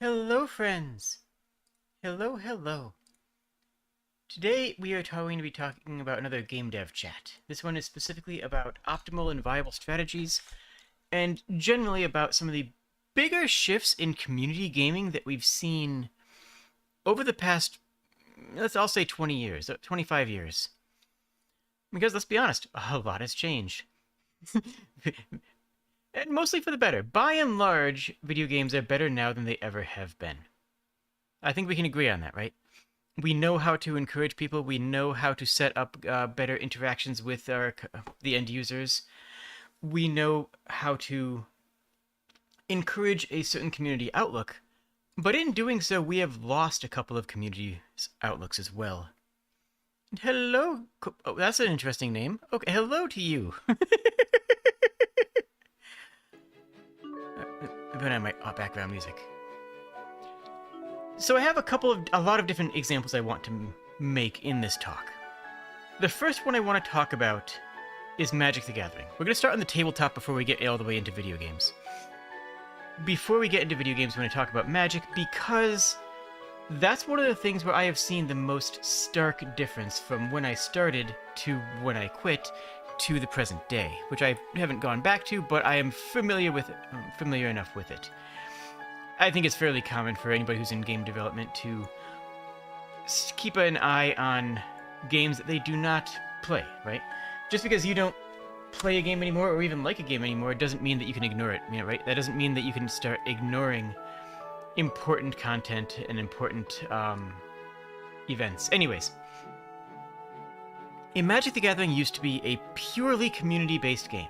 Hello, friends. Hello. Today we are going to be talking about another game dev chat. This one is specifically about optimal and viable strategies, and generally about some of the bigger shifts in community gaming that we've seen over the past, I'll say 20 years, 25 years. Because let's be honest, a lot has changed. And mostly for the better. By and large, video games are better now than they ever have been. I think we can agree on that, right? We know how to encourage people. We know how to set up better interactions with the end users. We know how to encourage a certain community outlook. But in doing so, we have lost a couple of community outlooks as well. Hello. Oh, that's an interesting name. Okay, hello to you. Put on my background music. So I have a lot of different examples I want to make in this talk. The first one I want to talk about is Magic the Gathering. We're going to start on the tabletop before we get all the way into video games. Before we get into video games, we're going to talk about Magic because that's one of the things where I have seen the most stark difference from when I started to when I quit to the present day, which I haven't gone back to, but I am familiar enough with it. I think it's fairly common for anybody who's in game development to keep an eye on games that they do not play, right? Just because you don't play a game anymore or even like a game anymore doesn't mean that you can ignore it, right? That doesn't mean that you can start ignoring important content and important events. Anyways, Magic the Gathering used to be a purely community-based game.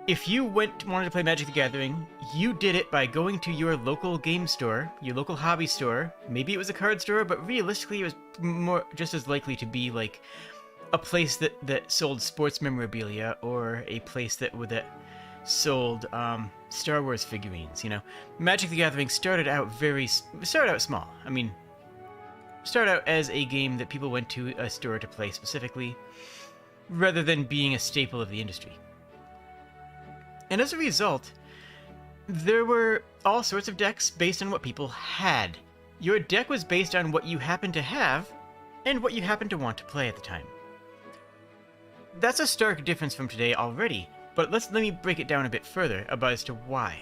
If you wanted to play Magic the Gathering, you did it by going to your local game store, your local hobby store. Maybe it was a card store, but realistically it was just as likely to be like a place that sold sports memorabilia or a place that sold Star Wars figurines, you know. Magic the Gathering started out small. I mean, started out as a game that people went to a store to play specifically, rather than being a staple of the industry. And as a result, there were all sorts of decks based on what people had. Your deck was based on what you happened to have and what you happened to want to play at the time. That's a stark difference from today already, but let me break it down a bit further as to why.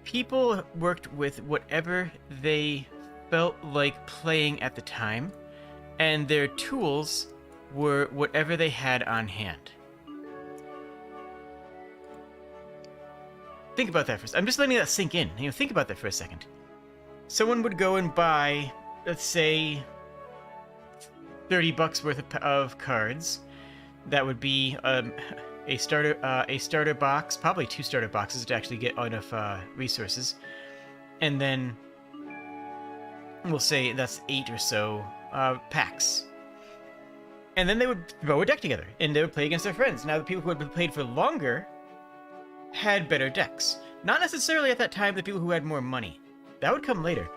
People worked with whatever they felt like playing at the time, and their tools were whatever they had on hand. Think about that for a second. I'm just letting that sink in. Think about that for a second. Someone would go and buy, let's say, $30 worth of cards. That would be a starter box, probably 2 starter boxes to actually get enough resources, and then we'll say that's 8 or so packs. And then they would throw a deck together, and they would play against their friends. Now, the people who had played for longer had better decks. Not necessarily at that time the people who had more money. That would come later.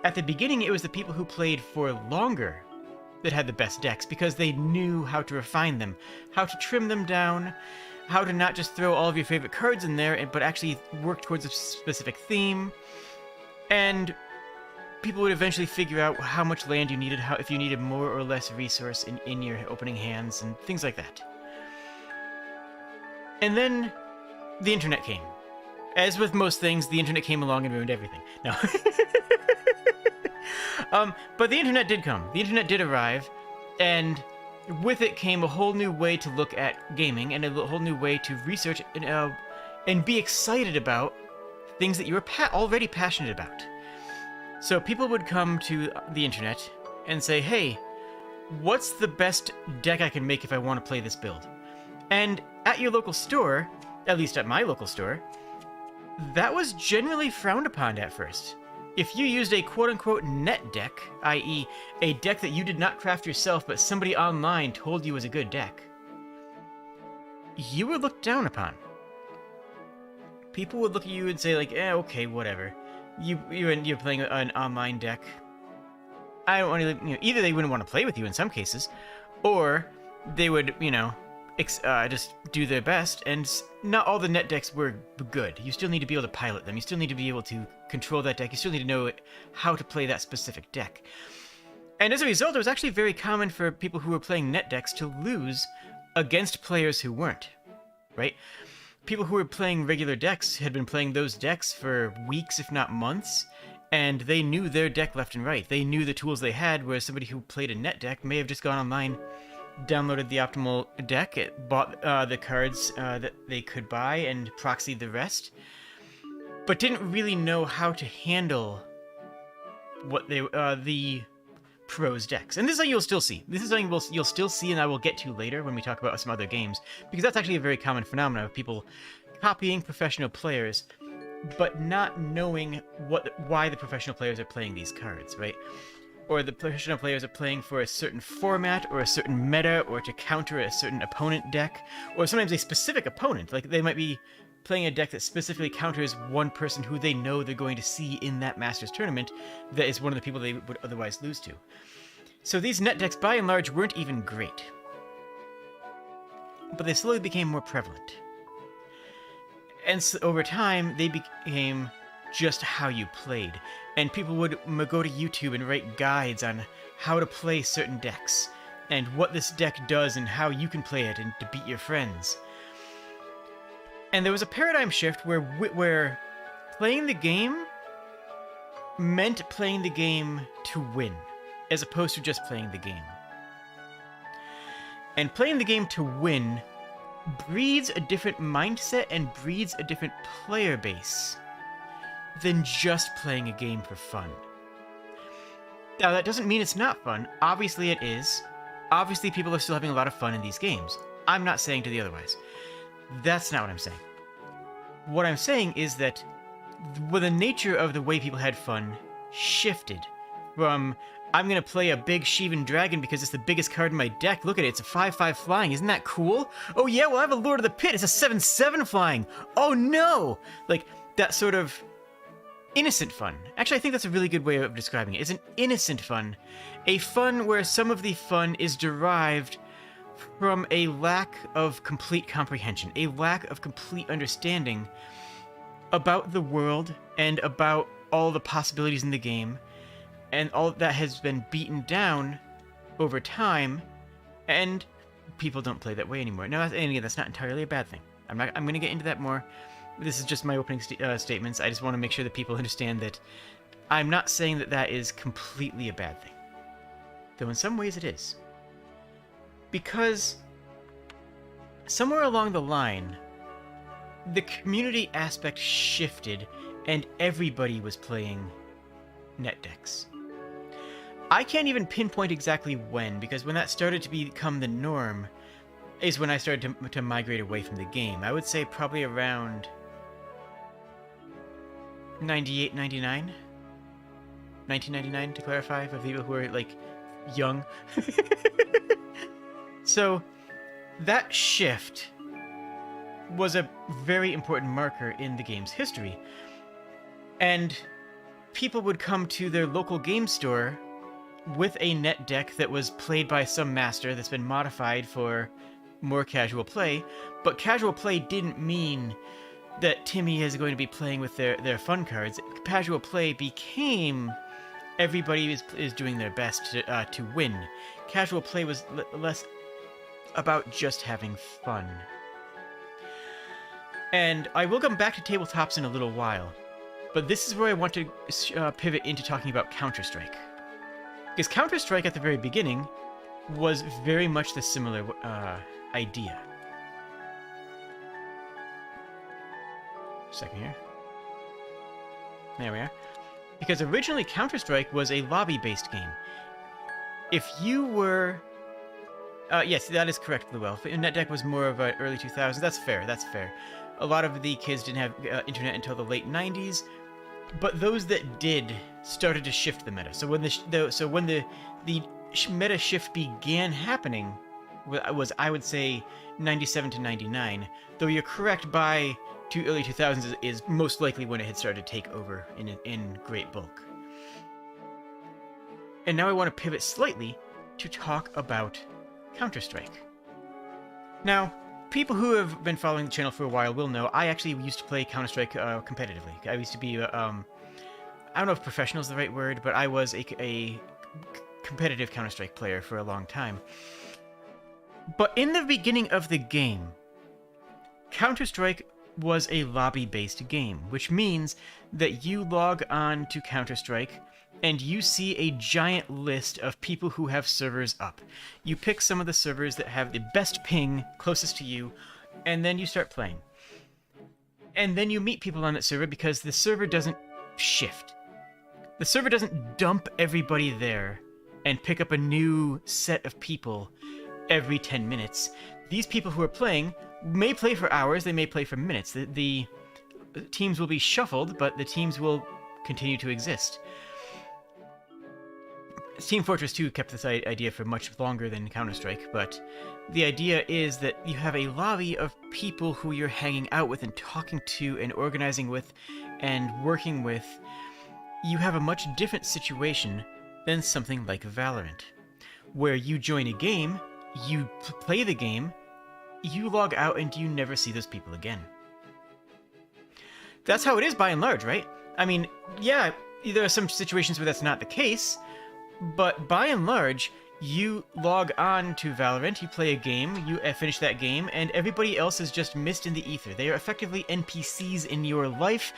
At the beginning, it was the people who played for longer that had the best decks, because they knew how to refine them, how to trim them down, how to not just throw all of your favorite cards in there, but actually work towards a specific theme. And people would eventually figure out how much land you needed, if you needed more or less resource in your opening hands, and things like that. And then the internet came. As with most things, the internet came along and ruined everything. No. But the internet did come. The internet did arrive, and with it came a whole new way to look at gaming and a whole new way to research and be excited about things that you were already passionate about. So people would come to the internet and say, hey, what's the best deck I can make if I want to play this build? And at your local store, at least at my local store, that was generally frowned upon at first. If you used a quote-unquote net deck, i.e. a deck that you did not craft yourself but somebody online told you was a good deck, you were looked down upon. People would look at you and say like, okay, whatever. You're playing an online deck. I don't want to, either they wouldn't want to play with you in some cases, or they would, just do their best, and not all the net decks were good. You still need to be able to pilot them. You still need to be able to control that deck. You still need to know how to play that specific deck. And as a result, it was actually very common for people who were playing net decks to lose against players who weren't, right? People who were playing regular decks had been playing those decks for weeks, if not months, and they knew their deck left and right. They knew the tools they had, whereas somebody who played a net deck may have just gone online, downloaded the optimal deck, bought the cards that they could buy, and proxied the rest, but didn't really know how to handle what the pros decks. And this is something you'll still see. This is something you'll still see, and I will get to later when we talk about some other games, because that's actually a very common phenomenon of people copying professional players, but not knowing why the professional players are playing these cards, right? Or the professional players are playing for a certain format, or a certain meta, or to counter a certain opponent deck, or sometimes a specific opponent. Like, they might be playing a deck that specifically counters one person who they know they're going to see in that Masters tournament that is one of the people they would otherwise lose to. So these net decks, by and large, weren't even great. But they slowly became more prevalent. And so over time, they became just how you played. And people would go to YouTube and write guides on how to play certain decks, and what this deck does and how you can play it and to beat your friends. And there was a paradigm shift where playing the game meant playing the game to win, as opposed to just playing the game. And playing the game to win breeds a different mindset and breeds a different player base than just playing a game for fun. Now, that doesn't mean it's not fun. Obviously it is. Obviously people are still having a lot of fun in these games. I'm not saying to the otherwise. That's not what I'm saying. What I'm saying is that the nature of the way people had fun shifted from, I'm going to play a big Shivan Dragon because it's the biggest card in my deck. Look at it, it's a 5/5 flying. Isn't that cool? Oh yeah, well I have a Lord of the Pit. It's a 7/7 flying. Oh no! Like, that sort of innocent fun. Actually, I think that's a really good way of describing it. It's an innocent fun. A fun where some of the fun is derived from a lack of complete comprehension, a lack of complete understanding about the world and about all the possibilities in the game, and all that has been beaten down over time, and people don't play that way anymore. Now, and again, that's not entirely a bad thing. I'm going to get into that more. This is just my opening statements. I just want to make sure that people understand that I'm not saying that that is completely a bad thing, though in some ways it is. Because somewhere along the line, the community aspect shifted and everybody was playing net decks. I can't even pinpoint exactly when, because when that started to become the norm is when I started to migrate away from the game. I would say probably around 98, 99? 1999, to clarify, for people who are, like, young. So, that shift was a very important marker in the game's history. And people would come to their local game store with a net deck that was played by some master that's been modified for more casual play, but casual play didn't mean that Timmy is going to be playing with their fun cards. Casual play became everybody is doing their best to win. Casual play was less about just having fun. And I will come back to tabletops in a little while, but this is where I want to pivot into talking about Counter-Strike. Because Counter-Strike at the very beginning was very much the similar idea. Second here. There we are. Because originally Counter-Strike was a lobby-based game. If you were... yes, that is correct, Bluewell. NetDeck was more of an early 2000s. That's fair, that's fair. A lot of the kids didn't have internet until the late 90s, but those that did started to shift the meta. So when the meta shift began happening was, I would say, 97 to 99, though you're correct, by early 2000s is most likely when it had started to take over in great bulk. And now I want to pivot slightly to talk about Counter-Strike. Now, people who have been following the channel for a while will know I actually used to play Counter-Strike competitively. I used to be, I don't know if professional is the right word, but I was a competitive Counter-Strike player for a long time. But in the beginning of the game, Counter-Strike was a lobby-based game, which means that you log on to Counter-Strike and you see a giant list of people who have servers up. You pick some of the servers that have the best ping closest to you, and then you start playing. And then you meet people on that server because the server doesn't shift. The server doesn't dump everybody there and pick up a new set of people every 10 minutes. These people who are playing may play for hours, they may play for minutes. The teams will be shuffled, but the teams will continue to exist. Team Fortress 2 kept this idea for much longer than Counter-Strike, but the idea is that you have a lobby of people who you're hanging out with and talking to and organizing with and working with. You have a much different situation than something like Valorant, where you join a game, you play the game, you log out, and you never see those people again. That's how it is by and large, right? I mean, yeah, there are some situations where that's not the case, but by and large, you log on to Valorant, you play a game, you finish that game, and everybody else is just mist in the ether. They are effectively NPCs in your life,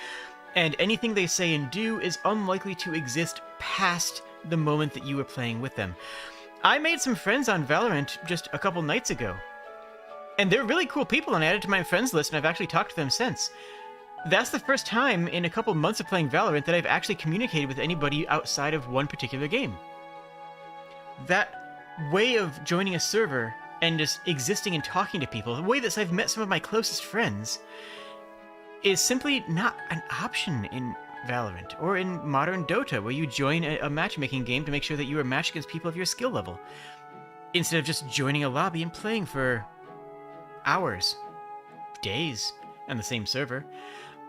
and anything they say and do is unlikely to exist past the moment that you were playing with them. I made some friends on Valorant just a couple nights ago, and they're really cool people, and I added to my friends list, and I've actually talked to them since. That's the first time in a couple months of playing Valorant that I've actually communicated with anybody outside of one particular game. That way of joining a server and just existing and talking to people, the way that I've met some of my closest friends, is simply not an option in Valorant or in modern Dota, where you join a matchmaking game to make sure that you are matched against people of your skill level, instead of just joining a lobby and playing for hours, days, on the same server.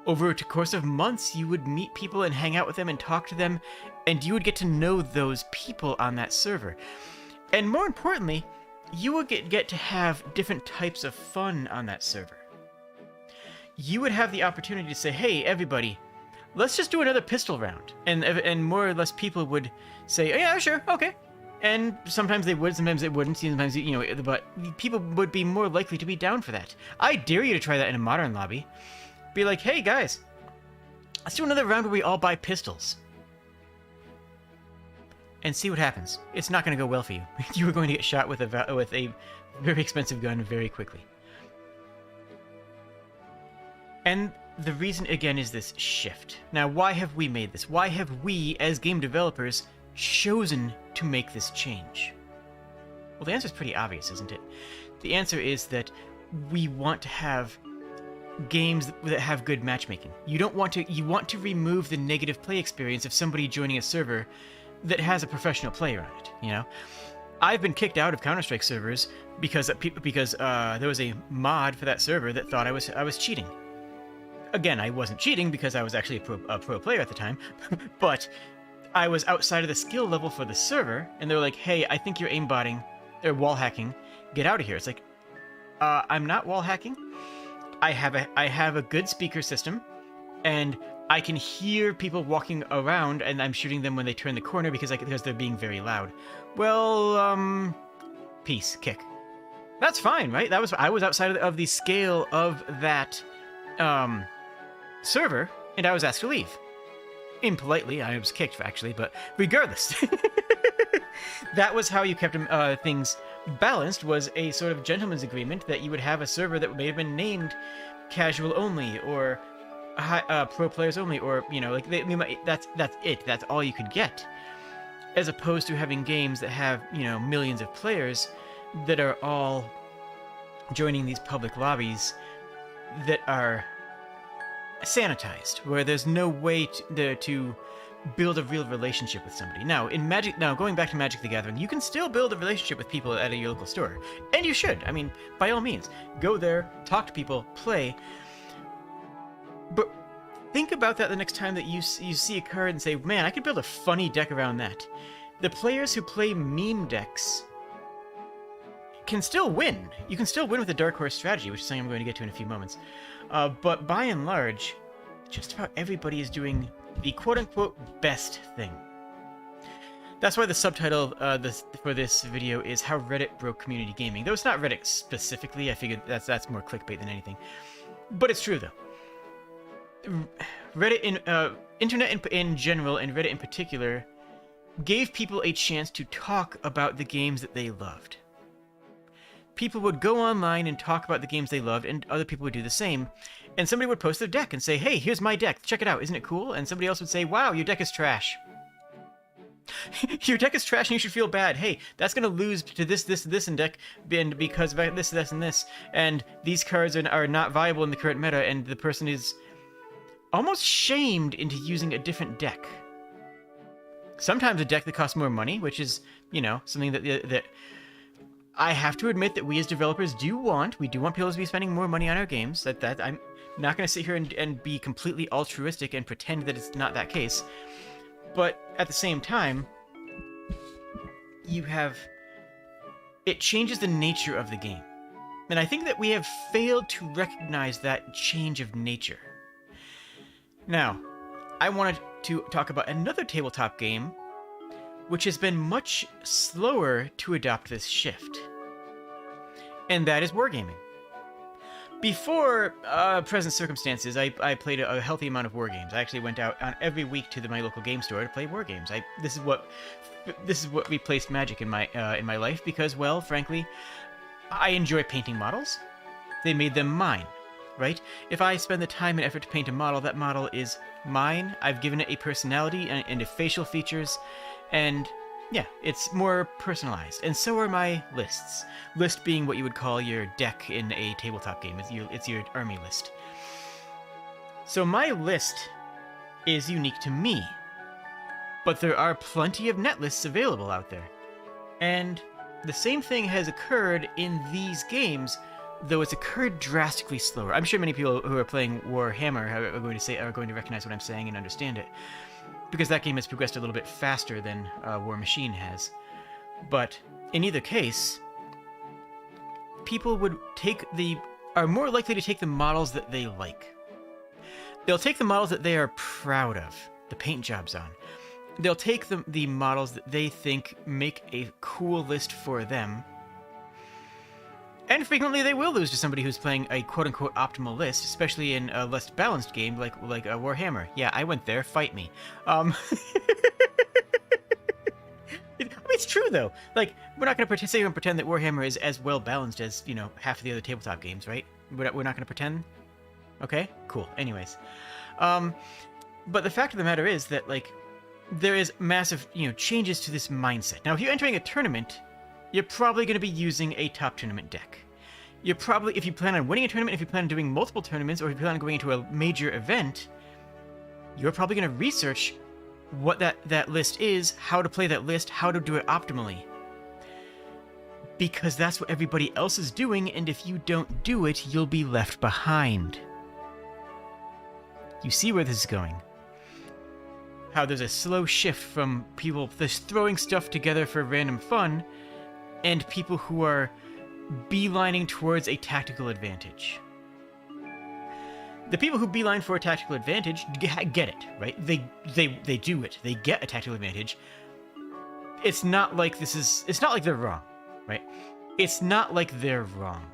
Over a course of months, you would meet people and hang out with them and talk to them, and you would get to know those people on that server. And more importantly, you would get to have different types of fun on that server. You would have the opportunity to say, hey, everybody, let's just do another pistol round. And more or less people would say, oh, yeah, sure, okay. And sometimes they would, sometimes they wouldn't, sometimes, you know, but people would be more likely to be down for that. I dare you to try that in a modern lobby. Be like, hey, guys, let's do another round where we all buy pistols. And see what happens. It's not going to go well for you. You are going to get shot with a very expensive gun very quickly. And the reason, again, is this shift. Now, why have we made this? Why have we, as game developers, chosen to make this change? Well, the answer is pretty obvious, isn't it? The answer is that we want to have games that have good matchmaking. You want to remove the negative play experience of somebody joining a server that has a professional player on it, you know? I've been kicked out of Counter-Strike servers because there was a mod for that server that thought I was cheating. Again, I wasn't cheating because I was actually a pro player at the time, but I was outside of the skill level for the server, and they were like, hey, I think you're aimbotting, or wall hacking, get out of here. It's like, I'm not wall hacking. I have a good speaker system, and I can hear people walking around, and I'm shooting them when they turn the corner because they're being very loud. Well, peace, kick. That's fine, right? I was outside of the scale of that server, and I was asked to leave. Impolitely, I was kicked, actually, but regardless. That was how you kept things balanced, was a sort of gentleman's agreement that you would have a server that may have been named casual only, or pro players only, or, you know, like that's it. That's all you could get. As opposed to having games that have, you know, millions of players that are all joining these public lobbies that are sanitized, where there's no way to build a real relationship with somebody. Now, going back to Magic the Gathering, you can still build a relationship with people at your local store. And you should. I mean, by all means. Go there, talk to people, play. But think about that the next time that you see a card and say, man, I could build a funny deck around that. The players who play meme decks can still win. You can still win with the Dark Horse strategy, which is something I'm going to get to in a few moments. But by and large, just about everybody is doing the quote-unquote best thing. That's why the subtitle for this video is How Reddit Broke Community Gaming. Though it's not Reddit specifically, I figured that's more clickbait than anything. But it's true, though. Reddit, internet in general, and Reddit in particular, gave people a chance to talk about the games that they loved. People would go online and talk about the games they loved, and other people would do the same. And somebody would post their deck and say, hey, here's my deck, check it out, isn't it cool? And somebody else would say, wow, your deck is trash. Your deck is trash and you should feel bad. Hey, that's going to lose to this in deck because of this, and this. And these cards are not viable in the current meta, and the person is almost shamed into using a different deck. Sometimes a deck that costs more money, which is, you know, something that I have to admit that we as developers do want. We do want people to be spending more money on our games. That I'm not going to sit here and be completely altruistic and pretend that it's not that case. But at the same time, it changes the nature of the game. And I think that we have failed to recognize that change of nature. Now, I wanted to talk about another tabletop game which has been much slower to adopt this shift. And that is Wargaming. Before present circumstances, I played a healthy amount of war games. I actually went out on every week to my local game store to play war games. This is what replaced Magic in my life because, well, frankly, I enjoy painting models. They made them mine, right? If I spend the time and effort to paint a model, that model is mine. I've given it a personality and facial features, and yeah, it's more personalized. And so are my lists. List being what you would call your deck in a tabletop game. It's your army list. So my list is unique to me. But there are plenty of net lists available out there. And the same thing has occurred in these games, though it's occurred drastically slower. I'm sure many people who are playing Warhammer are going to recognize what I'm saying and understand it, because that game has progressed a little bit faster than War Machine has. But in either case, people are more likely to take the models that they like. They'll take the models that they are proud of, the paint jobs on. They'll take the models that they think make a cool list for them. And frequently they will lose to somebody who's playing a quote-unquote optimal list, especially in a less balanced game like Warhammer. Yeah, I went there. Fight me. It's true, though. Like, we're not going to sit here and pretend that Warhammer is as well-balanced as, you know, half of the other tabletop games, right? We're not going to pretend? Okay? Cool. Anyways. But the fact of the matter is that, like, there is massive, changes to this mindset. Now, if you're entering a tournament, you're probably going to be using a top tournament deck. You're probably, if you plan on winning a tournament, if you plan on doing multiple tournaments, or if you plan on going into a major event, you're probably going to research what that list is, how to play that list, how to do it optimally. Because that's what everybody else is doing, and if you don't do it, you'll be left behind. You see where this is going. How there's a slow shift from people just throwing stuff together for random fun, and people who are beelining towards a tactical advantage. The people who beeline for a tactical advantage get it, right? They do it. They get a tactical advantage. It's not like they're wrong, right? It's not like they're wrong.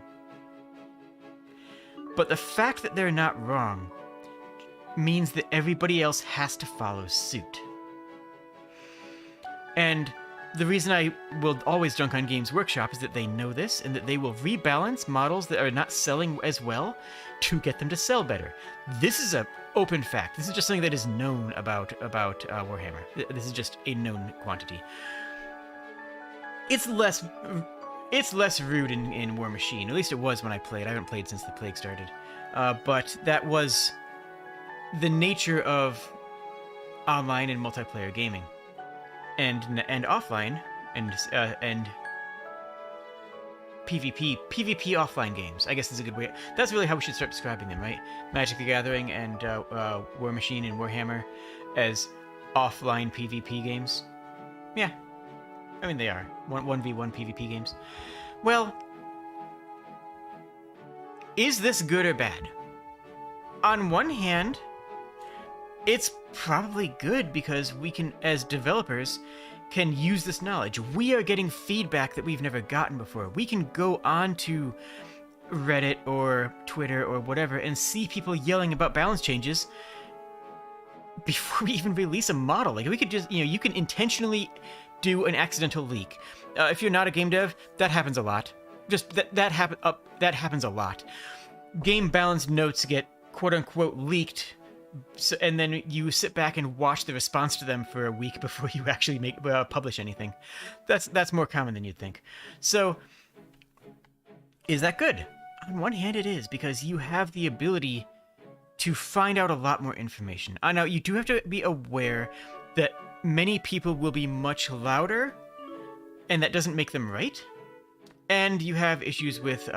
But the fact that they're not wrong means that everybody else has to follow suit. And the reason I will always dunk on Games Workshop is that they know this, and that they will rebalance models that are not selling as well to get them to sell better. This is an open fact. This is just something that is known about Warhammer. This is just a known quantity. It's less rude in War Machine. At least it was when I played. I haven't played since the plague started. But that was the nature of online and multiplayer gaming. And offline, and PvP offline games. I guess is a good way. That's really how we should start describing them, right? Magic the Gathering and War Machine and Warhammer as offline PvP games. Yeah, I mean they are 1v1 PvP games. Well, Is this good or bad? On one hand, it's probably good because we can, as developers, can use this knowledge. We are getting feedback that we've never gotten before. We can go on to Reddit or Twitter or whatever and see people yelling about balance changes before we even release a model. Like, we could just, you can intentionally do an accidental leak. If you're not a game dev, that happens a lot. Just that happens a lot. Game balance notes get quote-unquote leaked, and then you sit back and watch the response to them for a week before you actually publish anything. That's more common than you'd think. So, is that good? On one hand, it is, because you have the ability to find out a lot more information. Now, you do have to be aware that many people will be much louder, and that doesn't make them right. And you have issues with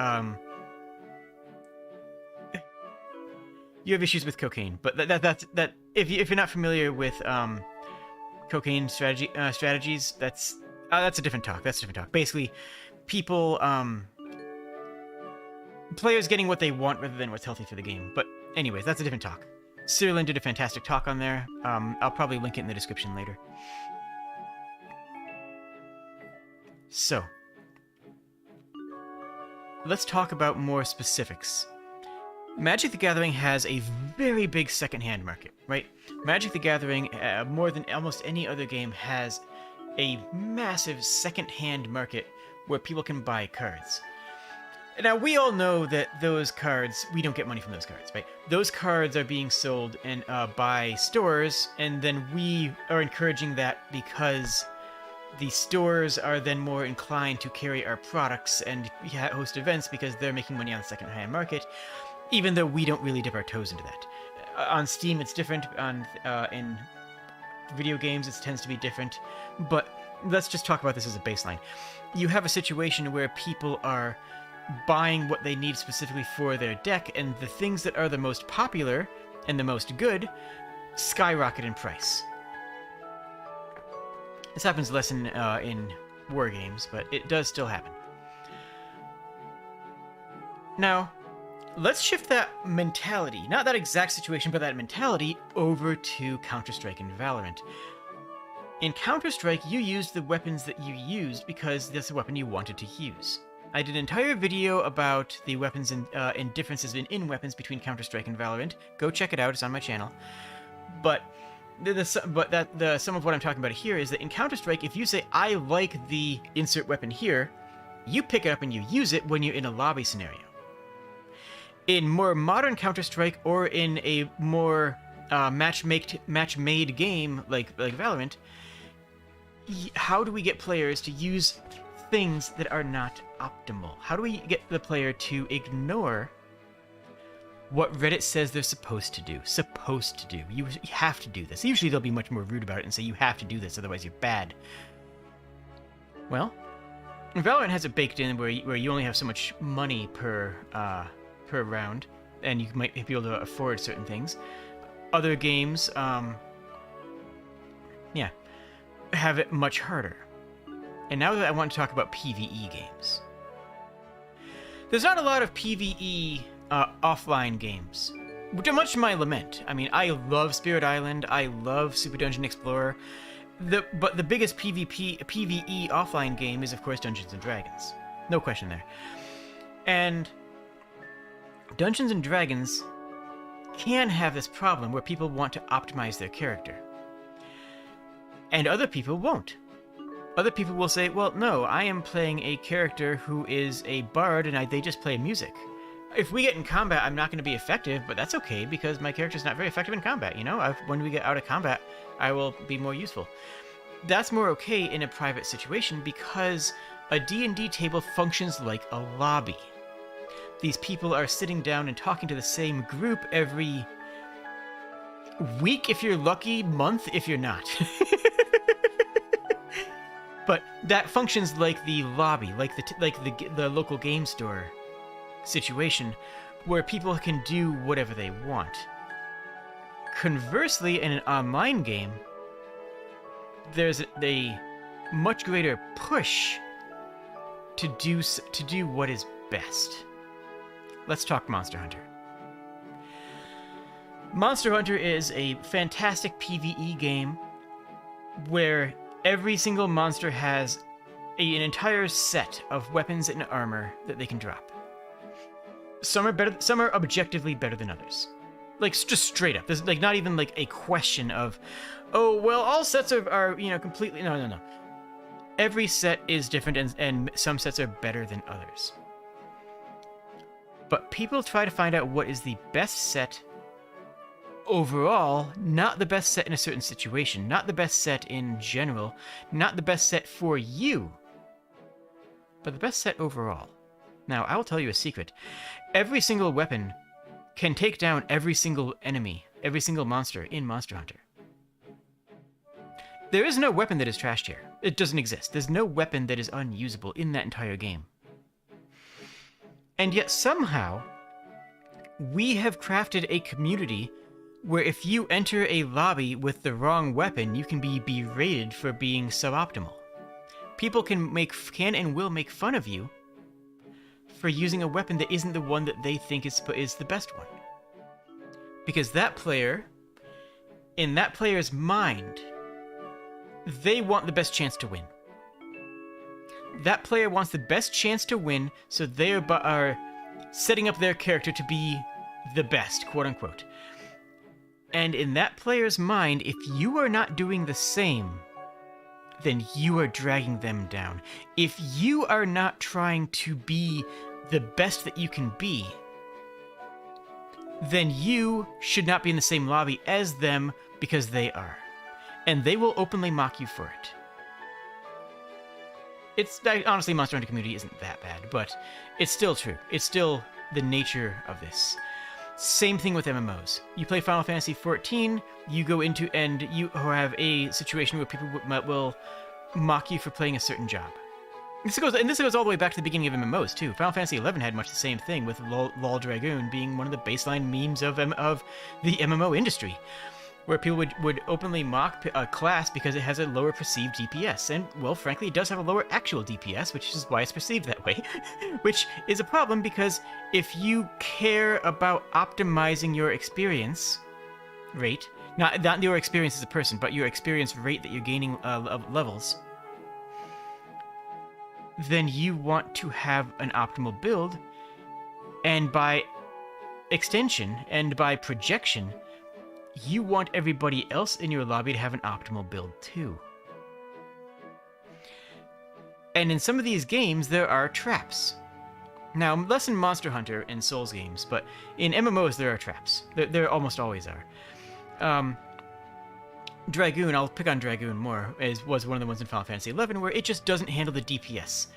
cocaine. But that if you're not familiar with cocaine strategies, that's a different talk. Basically, people players getting what they want rather than what's healthy for the game. But anyways, that's a different talk. Cyrillin did a fantastic talk on there. I'll probably link it in the description later. So, let's talk about more specifics. Magic the Gathering has a very big secondhand market, right? Magic the Gathering, more than almost any other game, has a massive secondhand market where people can buy cards. Now, we all know that those cards, we don't get money from those cards, right? Those cards are being sold by stores, and then we are encouraging that because the stores are then more inclined to carry our products and host events because they're making money on the second-hand market, even though we don't really dip our toes into that. On Steam, it's different. In video games, it tends to be different. But let's just talk about this as a baseline. You have a situation where people are buying what they need specifically for their deck, and the things that are the most popular and the most good skyrocket in price. This happens less in Wargames, but it does still happen. Now, let's shift that mentality, not that exact situation, but that mentality, over to Counter-Strike and Valorant. In Counter-Strike, you used the weapons that you used because that's the weapon you wanted to use. I did an entire video about the weapons and differences in weapons between Counter-Strike and Valorant. Go check it out, it's on my channel. But the sum of what I'm talking about here is that in Counter-Strike, if you say, I like the insert weapon here, you pick it up and you use it when you're in a lobby scenario. In more modern Counter-Strike, or in a more match-made game like Valorant, how do we get players to use things that are not optimal? How do we get the player to ignore what Reddit says they're supposed to do? You have to do this. Usually they'll be much more rude about it and say you have to do this, otherwise you're bad. Well, Valorant has it baked in where you only have so much money per round, and you might be able to afford certain things. Other games, have it much harder. And now that I want to talk about PvE games. There's not a lot of PvE offline games, much to my lament. I mean, I love Spirit Island, I love Super Dungeon Explorer, but the biggest PvE offline game is, of course, Dungeons & Dragons. No question there. And Dungeons & Dragons can have this problem where people want to optimize their character. And other people won't. Other people will say, well, no, I am playing a character who is a bard and they just play music. If we get in combat, I'm not going to be effective, but that's okay because my character's not very effective in combat, you know? When we get out of combat, I will be more useful. That's more okay in a private situation because a D&D table functions like a lobby. These people are sitting down and talking to the same group every week if you're lucky, month if you're not. But that functions like the lobby, like the local game store situation, where people can do whatever they want. Conversely, in an online game, there's a much greater push to do what is best. let's talk Monster Hunter. Monster Hunter is a fantastic PvE game where every single monster has an entire set of weapons and armor that they can drop. Some are better. Some are objectively better than others. Like, just straight up. There's like not even like a question of, oh well, all sets are completely no. Every set is different, and some sets are better than others. But people try to find out what is the best set overall, not the best set in a certain situation, not the best set in general, not the best set for you, but the best set overall. Now, I will tell you a secret. Every single weapon can take down every single enemy, every single monster in Monster Hunter. There is no weapon that is trashed here. It doesn't exist. There's no weapon that is unusable in that entire game. And yet somehow, we have crafted a community where if you enter a lobby with the wrong weapon, you can be berated for being suboptimal. People can and will make fun of you for using a weapon that isn't the one that they think is the best one. Because that player, in that player's mind, they want the best chance to win. That player wants the best chance to win, so they are setting up their character to be the best, quote unquote. And in that player's mind, if you are not doing the same, then you are dragging them down. If you are not trying to be the best that you can be, then you should not be in the same lobby as them because they are. And they will openly mock you for it. Honestly, Monster Hunter community isn't that bad, but it's still true. It's still the nature of this. Same thing with MMOs. You play Final Fantasy XIV, you go into and you have a situation where people will mock you for playing a certain job. This goes all the way back to the beginning of MMOs too. Final Fantasy XI had much the same thing, with Lol Dragoon being one of the baseline memes of the MMO industry, where people would openly mock a class because it has a lower perceived DPS. And, well, frankly, it does have a lower actual DPS, which is why it's perceived that way. Which is a problem, because if you care about optimizing your experience rate, not your experience as a person, but your experience rate that you're gaining of levels, then you want to have an optimal build, and by extension and by projection, you want everybody else in your lobby to have an optimal build too. And in some of these games, there are traps. Now, less in Monster Hunter and Souls games, but in MMOs there are traps. There almost always are. Dragoon, I'll pick on Dragoon more, was one of the ones in Final Fantasy XI where it just doesn't handle the DPS.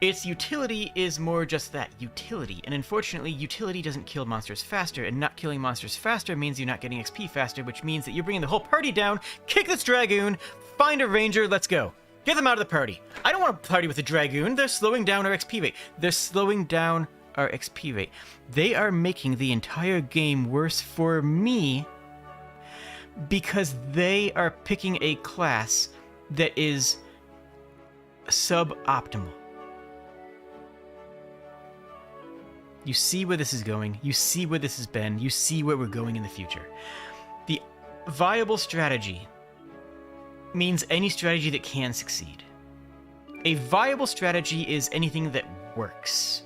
Its utility is more just that, utility, and unfortunately, utility doesn't kill monsters faster, and not killing monsters faster means you're not getting XP faster, which means that you're bringing the whole party down, kick this Dragoon, find a ranger, let's go. Get them out of the party. I don't want to party with the Dragoon, they're slowing down our XP rate. They're slowing down our XP rate. They are making the entire game worse for me, because they are picking a class that is suboptimal. You see where this is going, you see where this has been, you see where we're going in the future. The viable strategy means any strategy that can succeed. A viable strategy is anything that works.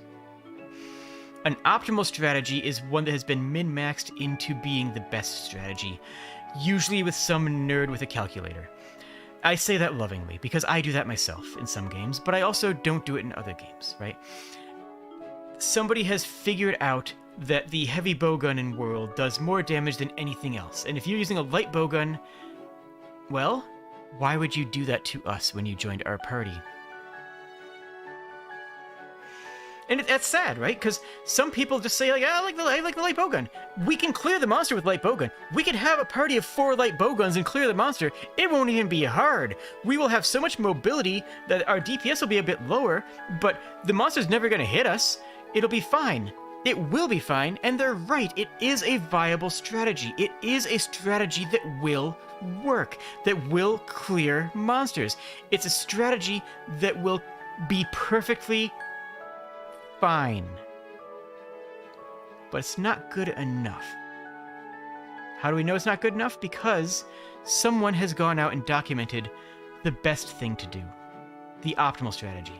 An optimal strategy is one that has been min-maxed into being the best strategy, usually with some nerd with a calculator. I say that lovingly, because I do that myself in some games, but I also don't do it in other games, right? Somebody has figured out that the heavy bowgun in World does more damage than anything else, and if you're using a light bowgun, well, why would you do that to us when you joined our party? And that's sad, right? Because some people just say, like, I like the light bowgun. We can clear the monster with light bowgun. We can have a party of 4 light bowguns and clear the monster. It won't even be hard. We will have so much mobility that our DPS will be a bit lower, but the monster's never going to hit us. It'll be fine. It will be fine, and they're right. It is a viable strategy. It is a strategy that will work, that will clear monsters. It's a strategy that will be perfectly fine. but it's not good enough. How do we know it's not good enough? Because someone has gone out and documented the best thing to do, the optimal strategy.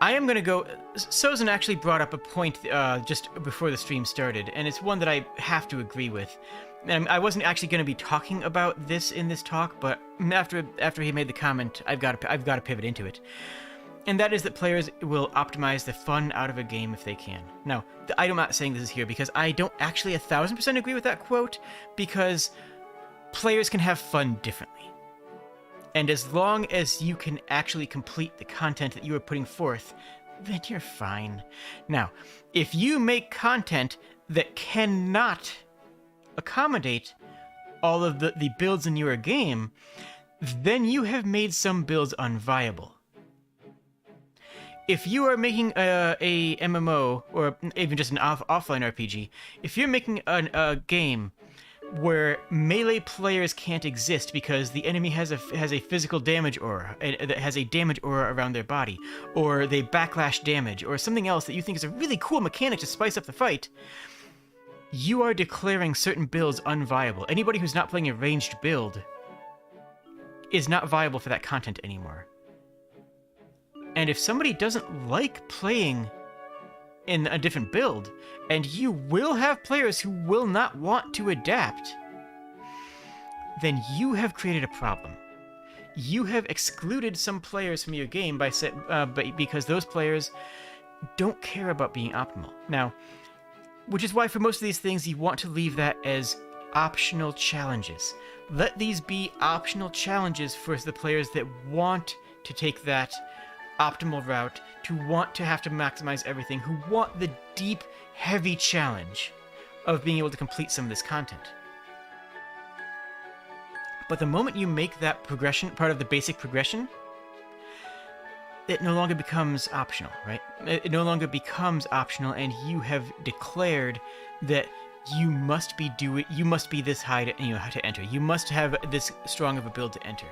I am going to go... Sozin actually brought up a point just before the stream started, and it's one that I have to agree with. And I wasn't actually going to be talking about this in this talk, but after he made the comment, I've got to pivot into it. And that is that players will optimize the fun out of a game if they can. Now, I'm not saying this is here because I don't actually 1000% agree with that quote, because players can have fun differently. And as long as you can actually complete the content that you are putting forth, then you're fine. Now, if you make content that cannot accommodate all of the builds in your game, then you have made some builds unviable. If you are making a MMO, or even just an offline RPG, if you're making a game where melee players can't exist because the enemy has a physical damage aura, that has a damage aura around their body, or they backlash damage, or something else that you think is a really cool mechanic to spice up the fight, you are declaring certain builds unviable. Anybody who's not playing a ranged build is not viable for that content anymore. And if somebody doesn't like playing in a different build, and you will have players who will not want to adapt, then you have created a problem. You have excluded some players from your game because those players don't care about being optimal. Now, which is why for most of these things you want to leave that as optional challenges. Let these be optional challenges for the players that want to take that optimal route, to want to have to maximize everything, who want the deep, heavy challenge of being able to complete some of this content. But the moment you make that progression part of the basic progression, it no longer becomes optional, right? It no longer becomes optional, and you have declared that you must be this high to enter. You must have this strong of a build to enter.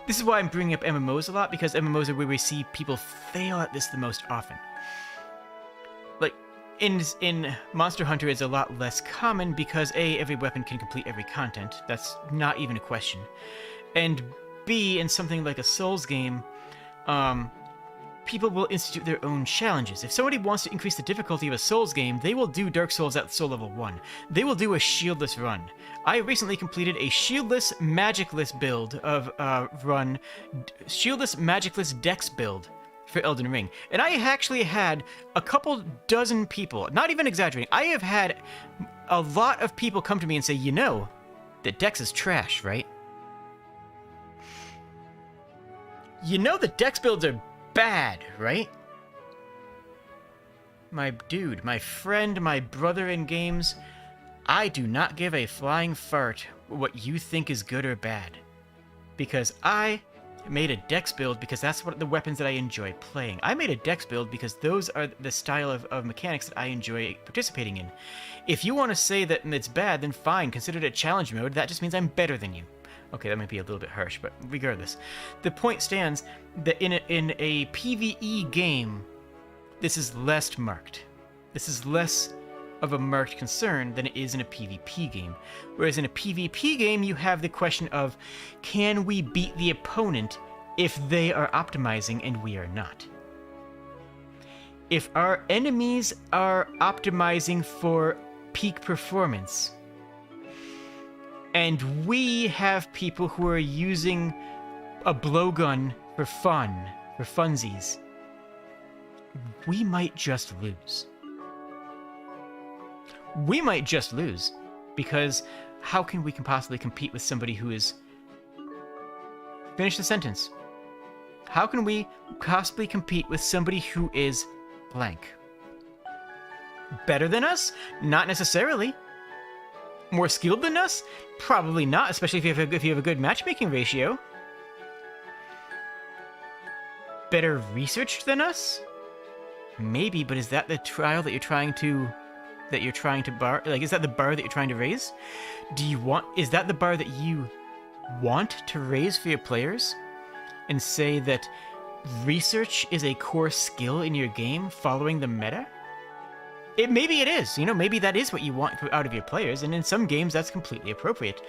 This is why I'm bringing up MMOs a lot, because MMOs are where we see people fail at this the most often. Like, in Monster Hunter, it's a lot less common because A, every weapon can complete every content. That's not even a question. And B, in something like a Souls game, people will institute their own challenges. If somebody wants to increase the difficulty of a Souls game, they will do Dark Souls at Soul Level 1. They will do a shieldless run. I recently completed a shieldless, magicless build of shieldless, magicless dex build for Elden Ring. And I actually had a couple dozen people, not even exaggerating, I have had a lot of people come to me and say, you know, that dex is trash, right? You know the dex builds are bad, right? My dude, my friend, my brother in games, I do not give a flying fart what you think is good or bad. Because I made a dex build because that's what the weapons that I enjoy playing. I made a dex build because those are the style of mechanics that I enjoy participating in. If you want to say that it's bad, then fine, consider it a challenge mode. That just means I'm better than you. Okay, that might be a little bit harsh, but regardless. The point stands that in a PvE game, this is less marked. This is less of a marked concern than it is in a PvP game. Whereas in a PvP game, you have the question of, can we beat the opponent if they are optimizing and we are not? If our enemies are optimizing for peak performance, and we have people who are using a blowgun for fun, for funsies, we might just lose. We might just lose, because how can we possibly compete with somebody who is... Finish the sentence. How can we possibly compete with somebody who is blank? Better than us? Not necessarily. More skilled than us? Probably not, especially if you have a good matchmaking ratio. Better researched than us? Maybe, but is that the trial that you're trying to bar? Like, is that the bar that you're trying to raise? Is that the bar that you want to raise for your players? And say that research is a core skill in your game, following the meta? Maybe it is. Maybe that is what you want out of your players, and in some games that's completely appropriate.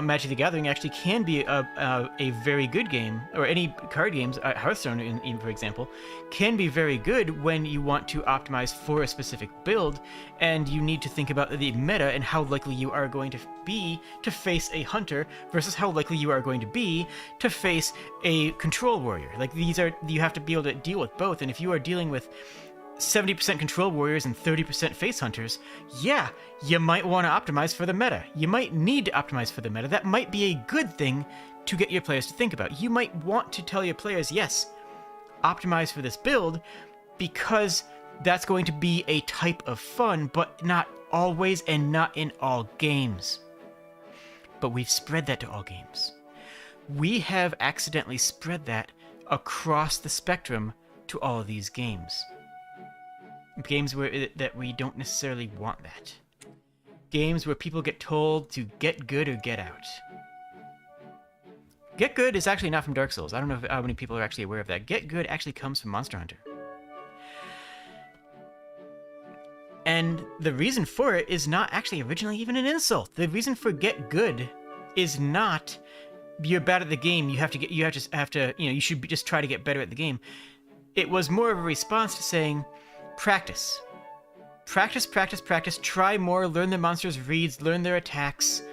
Magic the Gathering actually can be a very good game, or any card games, Hearthstone, for example, can be very good when you want to optimize for a specific build, and you need to think about the meta and how likely you are going to be to face a hunter versus how likely you are going to be to face a control warrior. Like, you have to be able to deal with both, and if you are dealing with 70% control warriors and 30% face hunters, yeah, you might want to optimize for the meta. You might need to optimize for the meta. That might be a good thing to get your players to think about. You might want to tell your players, yes, optimize for this build, because that's going to be a type of fun, but not always and not in all games. But we've spread that to all games. We have accidentally spread that across the spectrum to all of these games. Games that we don't necessarily want that. Games where people get told to get good or get out. Get good is actually not from Dark Souls. I don't know how many people are actually aware of that. Get good actually comes from Monster Hunter. And the reason for it is not actually originally even an insult. The reason for get good is not you're bad at the game. You should just try to get better at the game. It was more of a response to saying, practice. Practice, practice, practice. Try more, learn the monsters' reads, learn their attacks,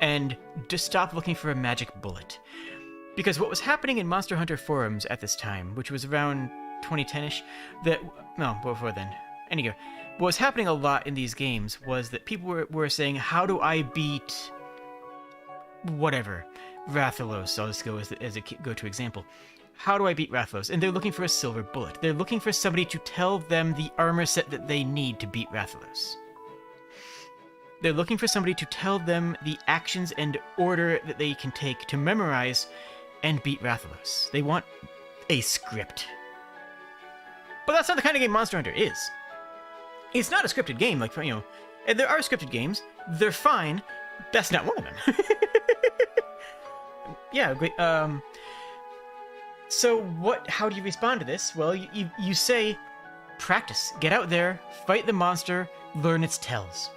and just stop looking for a magic bullet. Because what was happening in Monster Hunter forums at this time, which was around 2010-ish, before then. Anyway, what was happening a lot in these games was that people were saying, how do I beat whatever? Rathalos, I'll just go as a go-to example. How do I beat Rathalos? And they're looking for a silver bullet. They're looking for somebody to tell them the armor set that they need to beat Rathalos. They're looking for somebody to tell them the actions and order that they can take to memorize and beat Rathalos. They want a script. But that's not the kind of game Monster Hunter is. It's not a scripted game, and there are scripted games. They're fine. That's not one of them. Yeah, great. So how do you respond to this? Well, you say, practice. Get out there, fight the monster, learn its tells.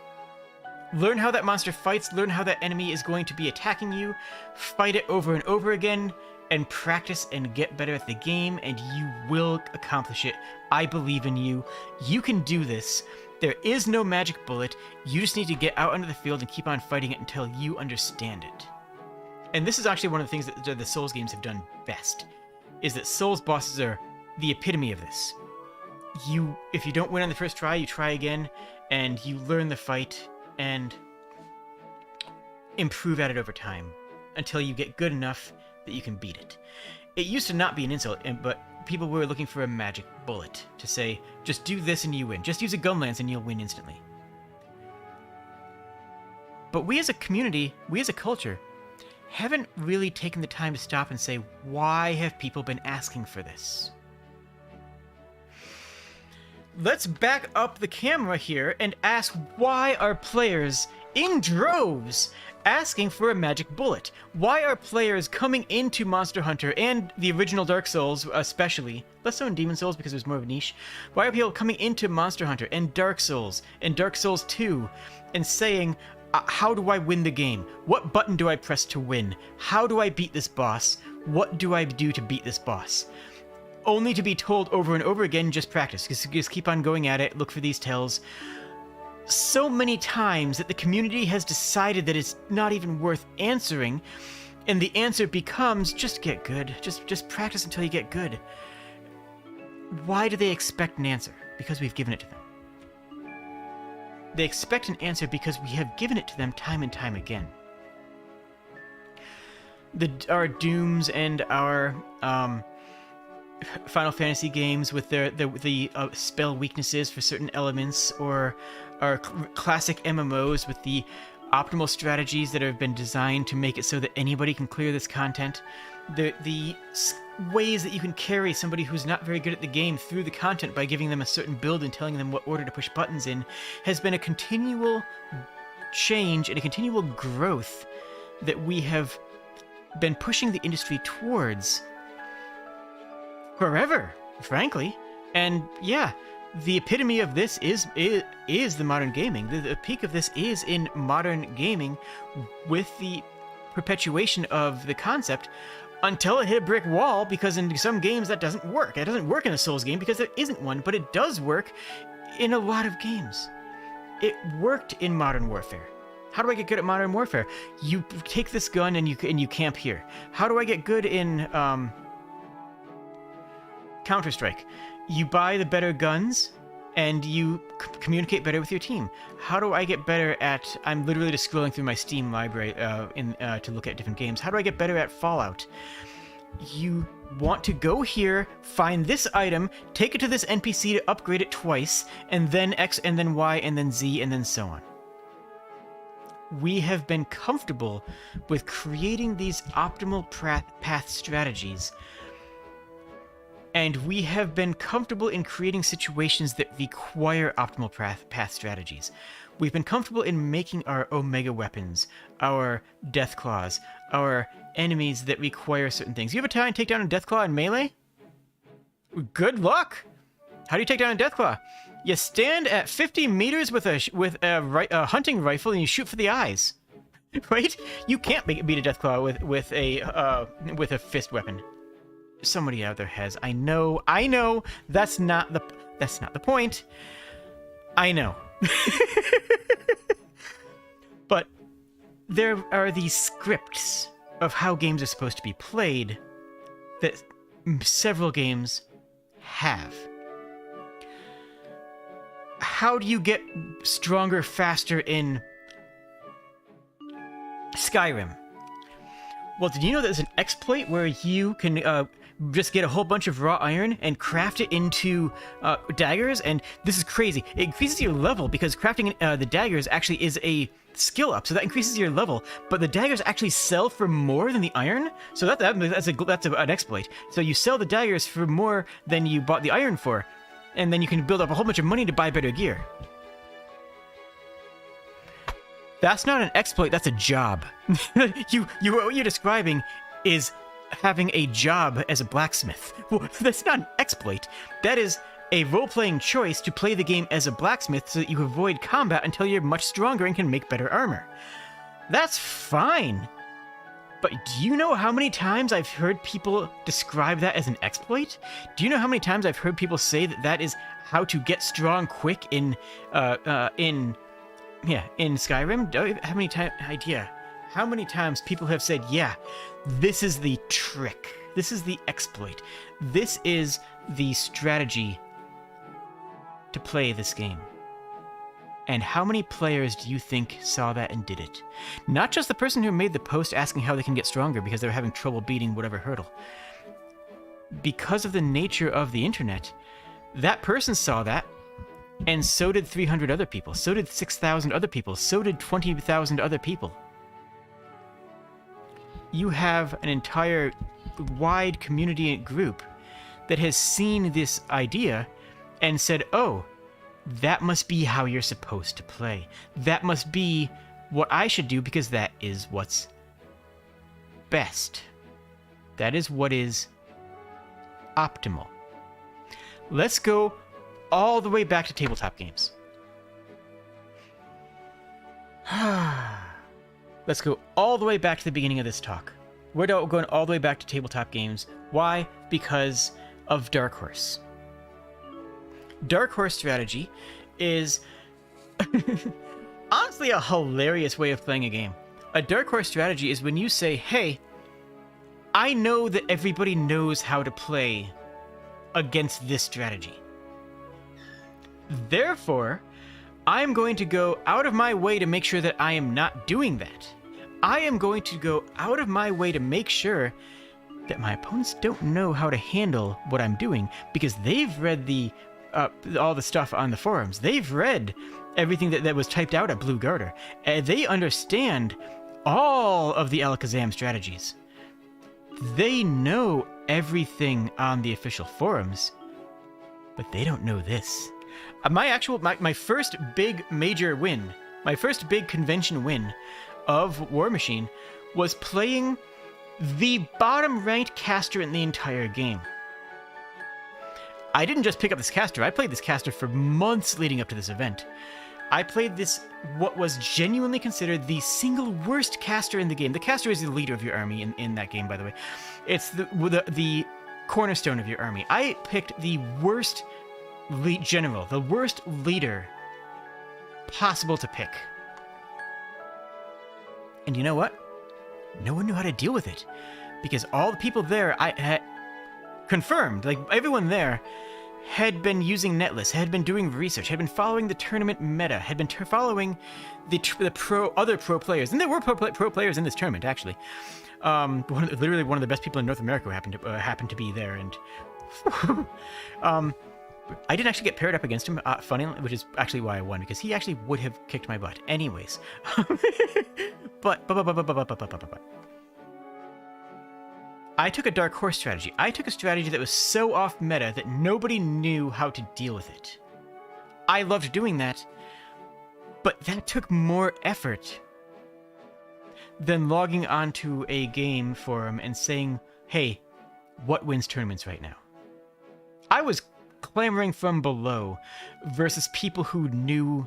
Learn how that monster fights, learn how that enemy is going to be attacking you, fight it over and over again, and practice and get better at the game, and you will accomplish it. I believe in you. You can do this. There is no magic bullet. You just need to get out onto the field and keep on fighting it until you understand it. And this is actually one of the things that the Souls games have done best, is that Souls bosses are the epitome of this. If you don't win on the first try, you try again, and you learn the fight, and improve at it over time, until you get good enough that you can beat it. It used to not be an insult, but people were looking for a magic bullet, to say, just do this and you win. Just use a gun lance and you'll win instantly. But we as a community, we as a culture, haven't really taken the time to stop and say, why have people been asking for this? Let's back up the camera here and ask, why are players in droves asking for a magic bullet? Why are players coming into Monster Hunter and the original Dark Souls especially, less so in Demon Souls because there's more of a niche, why are people coming into Monster Hunter and Dark Souls 2 and saying, how do I win the game? What button do I press to win? How do I beat this boss? What do I do to beat this boss? Only to be told over and over again, just practice. Just keep on going at it, look for these tells. So many times that the community has decided that it's not even worth answering, and the answer becomes, just get good. Just practice until you get good. Why do they expect an answer? Because we've given it to them. They expect an answer because we have given it to them time and time again. Our Dooms and our Final Fantasy games with the spell weaknesses for certain elements, or our classic MMOs with the optimal strategies that have been designed to make it so that anybody can clear this content. The ways that you can carry somebody who's not very good at the game through the content by giving them a certain build and telling them what order to push buttons in has been a continual change and a continual growth that we have been pushing the industry towards forever, frankly. And yeah, the epitome of this is the modern gaming. The peak of this is in modern gaming, with the perpetuation of the concept until it hit a brick wall, because in some games that doesn't work. It doesn't work in a Souls game because there isn't one, but it does work in a lot of games. It worked in Modern Warfare. How do I get good at Modern Warfare? You take this gun and you camp here. How do I get good in Counter-Strike? You buy the better guns and you communicate better with your team. How do I get better at... I'm literally just scrolling through my Steam library to look at different games. How do I get better at Fallout? You want to go here, find this item, take it to this NPC to upgrade it twice, and then X, and then Y, and then Z, and then so on. We have been comfortable with creating these optimal path strategies, and we have been comfortable in creating situations that require optimal path strategies. We've been comfortable in making our Omega weapons, our Deathclaws, our enemies that require certain things. You ever try and take down a Deathclaw in Melee? Good luck! How do you take down a Deathclaw? You stand at 50 meters with a hunting rifle and you shoot for the eyes. Right? You can't beat a Deathclaw with a fist weapon. Somebody out there has. I know. That's not the point. I know. But there are these scripts of how games are supposed to be played that several games have. How do you get stronger faster in Skyrim? Well, did you know there's an exploit where you can just get a whole bunch of raw iron and craft it into daggers? And this is crazy. It increases your level because crafting the daggers actually is a skill up, so that increases your level. But the daggers actually sell for more than the iron, so that's an exploit. So you sell the daggers for more than you bought the iron for, and then you can build up a whole bunch of money to buy better gear. That's not an exploit, that's a job. What you're describing is having a job as a blacksmith. Well, that's not an exploit. That is a role-playing choice to play the game as a blacksmith so that you avoid combat until you're much stronger and can make better armor. That's fine. But do you know how many times I've heard people describe that as an exploit? Do you know how many times I've heard people say that that is how to get strong quick in Skyrim? Do you have any idea how many times people have said, yeah, this is the trick, this is the exploit, this is the strategy to play this game? And how many players do you think saw that and did it? Not just the person who made the post asking how they can get stronger because they're having trouble beating whatever hurdle. Because of the nature of the internet, that person saw that, and so did 300 other people, so did 6,000 other people, so did 20,000 other people. You have an entire wide community and group that has seen this idea and said, oh, that must be how you're supposed to play. That must be what I should do because that is what's best. That is what is optimal. Let's go all the way back to tabletop games. Let's go all the way back to the beginning of this talk. We're going all the way back to tabletop games. Why? Because of Dark Horse. Dark Horse strategy is honestly a hilarious way of playing a game. A Dark Horse strategy is when you say, hey, I know that everybody knows how to play against this strategy. Therefore, I'm going to go out of my way to make sure that I am not doing that. I am going to go out of my way to make sure that my opponents don't know how to handle what I'm doing because they've read all the stuff on the forums. They've read everything that was typed out at Blue Garter. And they understand all of the Alakazam strategies. They know everything on the official forums, but they don't know this. My first big major win, my first big convention win of War Machine was playing the bottom ranked caster in the entire game. I didn't just pick up this caster. I played this caster for months leading up to this event. I played this, what was genuinely considered the single worst caster in the game. The caster is the leader of your army in that game, by the way. It's the cornerstone of your army. I picked the worst general, the worst leader possible to pick. And you know what? No one knew how to deal with it. Because all the people there, I had confirmed, like everyone there, had been using Netlist, had been doing research, had been following the tournament meta, had been following the other pro players, and there were pro players in this tournament actually. Literally one of the best people in North America happened to be there, and I didn't actually get paired up against him. Funny, which is actually why I won, because he actually would have kicked my butt, anyways. but. I took a dark horse strategy. I took a strategy that was so off meta that nobody knew how to deal with it. I loved doing that, but that took more effort than logging onto a game forum and saying, hey, what wins tournaments right now? I was clamoring from below versus people who knew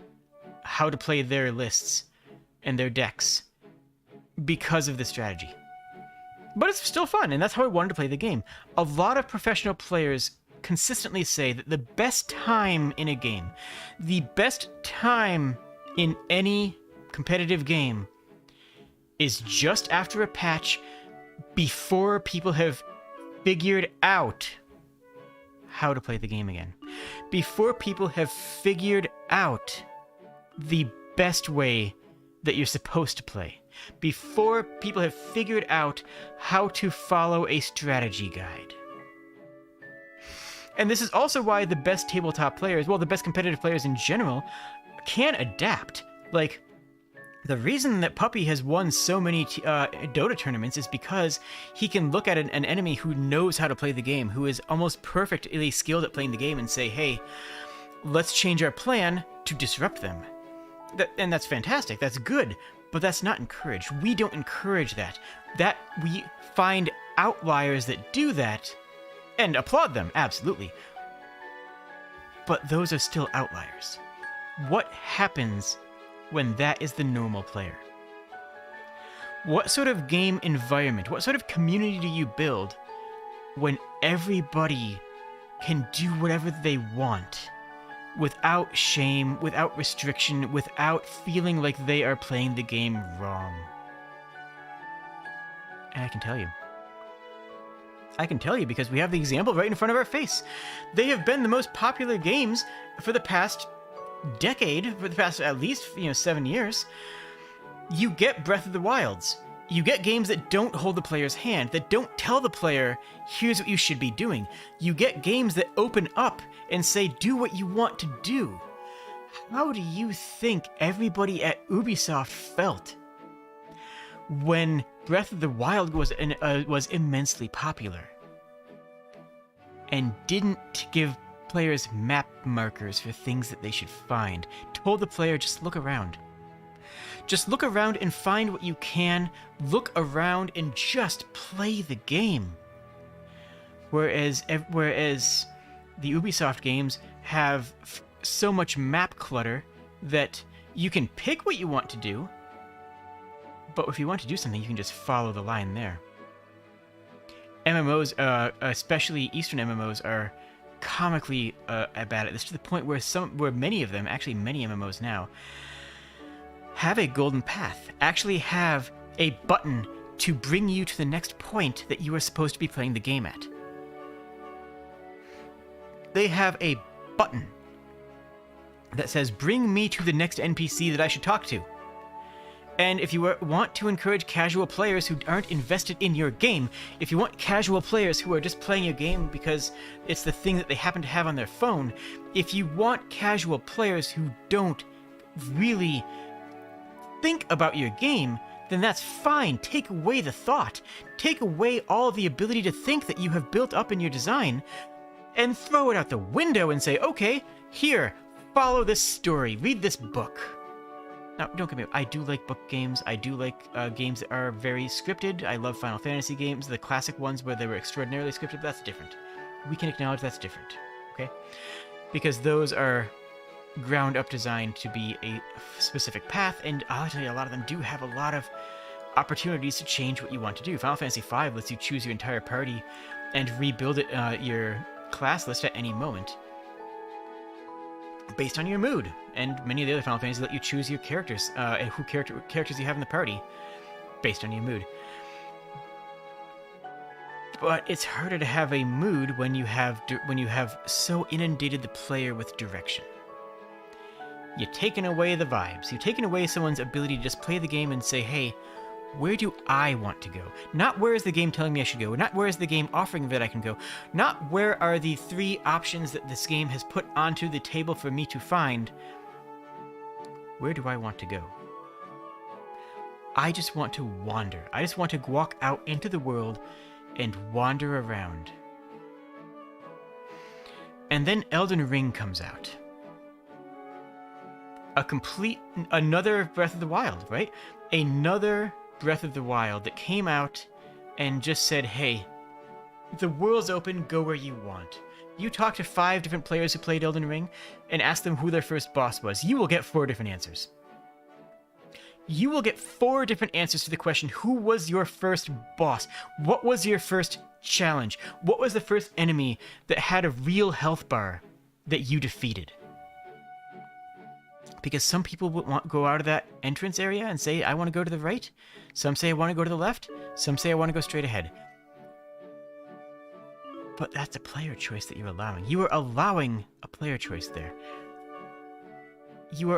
how to play their lists and their decks because of the strategy. But it's still fun, and that's how I wanted to play the game. A lot of professional players consistently say that the best time in a game, the best time in any competitive game, is just after a patch, before people have figured out how to play the game again. Before people have figured out the best way that you're supposed to play. Before people have figured out how to follow a strategy guide. And this is also why the best tabletop players, well, the best competitive players in general, can adapt. Like, the reason that Puppy has won so many Dota tournaments is because he can look at an enemy who knows how to play the game, who is almost perfectly skilled at playing the game, and say, hey, let's change our plan to disrupt them. And that's fantastic, that's good. But that's not encouraged. We don't encourage that. We find outliers that do that and applaud them, absolutely. But those are still outliers. What happens when that is the normal player? What sort of game environment, what sort of community do you build when everybody can do whatever they want? Without shame, without restriction, without feeling like they are playing the game wrong. And I can tell you. I can tell you because we have the example right in front of our face. They have been the most popular games for the past decade, for the past at least 7 years. You get Breath of the Wilds. You get games that don't hold the player's hand, that don't tell the player, here's what you should be doing. You get games that open up and say, do what you want to do. How do you think everybody at Ubisoft felt when Breath of the Wild was immensely popular and didn't give players map markers for things that they should find, told the player, just look around. Just look around and find what you can. Look around and just play the game. Whereas the Ubisoft games have so much map clutter that you can pick what you want to do, but if you want to do something, you can just follow the line there. MMOs, especially Eastern MMOs, are comically bad at this, to the point where many of them, actually many MMOs now, have a golden path, actually have a button to bring you to the next point that you are supposed to be playing the game at. They have a button that says, bring me to the next NPC that I should talk to. And if you want to encourage casual players who aren't invested in your game, if you want casual players who are just playing your game because it's the thing that they happen to have on their phone, if you want casual players who don't really think about your game, then that's fine. Take away the thought. Take away all the ability to think that you have built up in your design and throw it out the window and say, okay, here, follow this story, read this book. Now, don't get me wrong, I do like book games. I do like games that are very scripted. I love Final Fantasy games, the classic ones where they were extraordinarily scripted. That's different. We can acknowledge that's different. okay? Because those are ground up designed to be a specific path, and I'll tell you, a lot of them do have a lot of opportunities to change what you want to do. Final Fantasy V lets you choose your entire party and rebuild it, your class list at any moment based on your mood. And many of the other Final Fantasies let you choose your characters and characters you have in the party based on your mood. But it's harder to have a mood when you have so inundated the player with direction. You've taken away the vibes. You've taken away someone's ability to just play the game and say, hey, where do I want to go? Not where is the game telling me I should go. Not where is the game offering that I can go. Not where are the 3 options that this game has put onto the table for me to find. Where do I want to go? I just want to wander. I just want to walk out into the world and wander around. And then Elden Ring comes out. Another Breath of the Wild, right? Another Breath of the Wild that came out and just said, hey, the world's open, go where you want. You talk to 5 different players who played Elden Ring and ask them who their first boss was. You will get 4 different answers. You will get 4 different answers to the question, who was your first boss? What was your first challenge? What was the first enemy that had a real health bar that you defeated? Because some people would go out of that entrance area and say, I want to go to the right. Some say I want to go to the left. Some say I want to go straight ahead. But that's a player choice that you're allowing. You are allowing a player choice there. You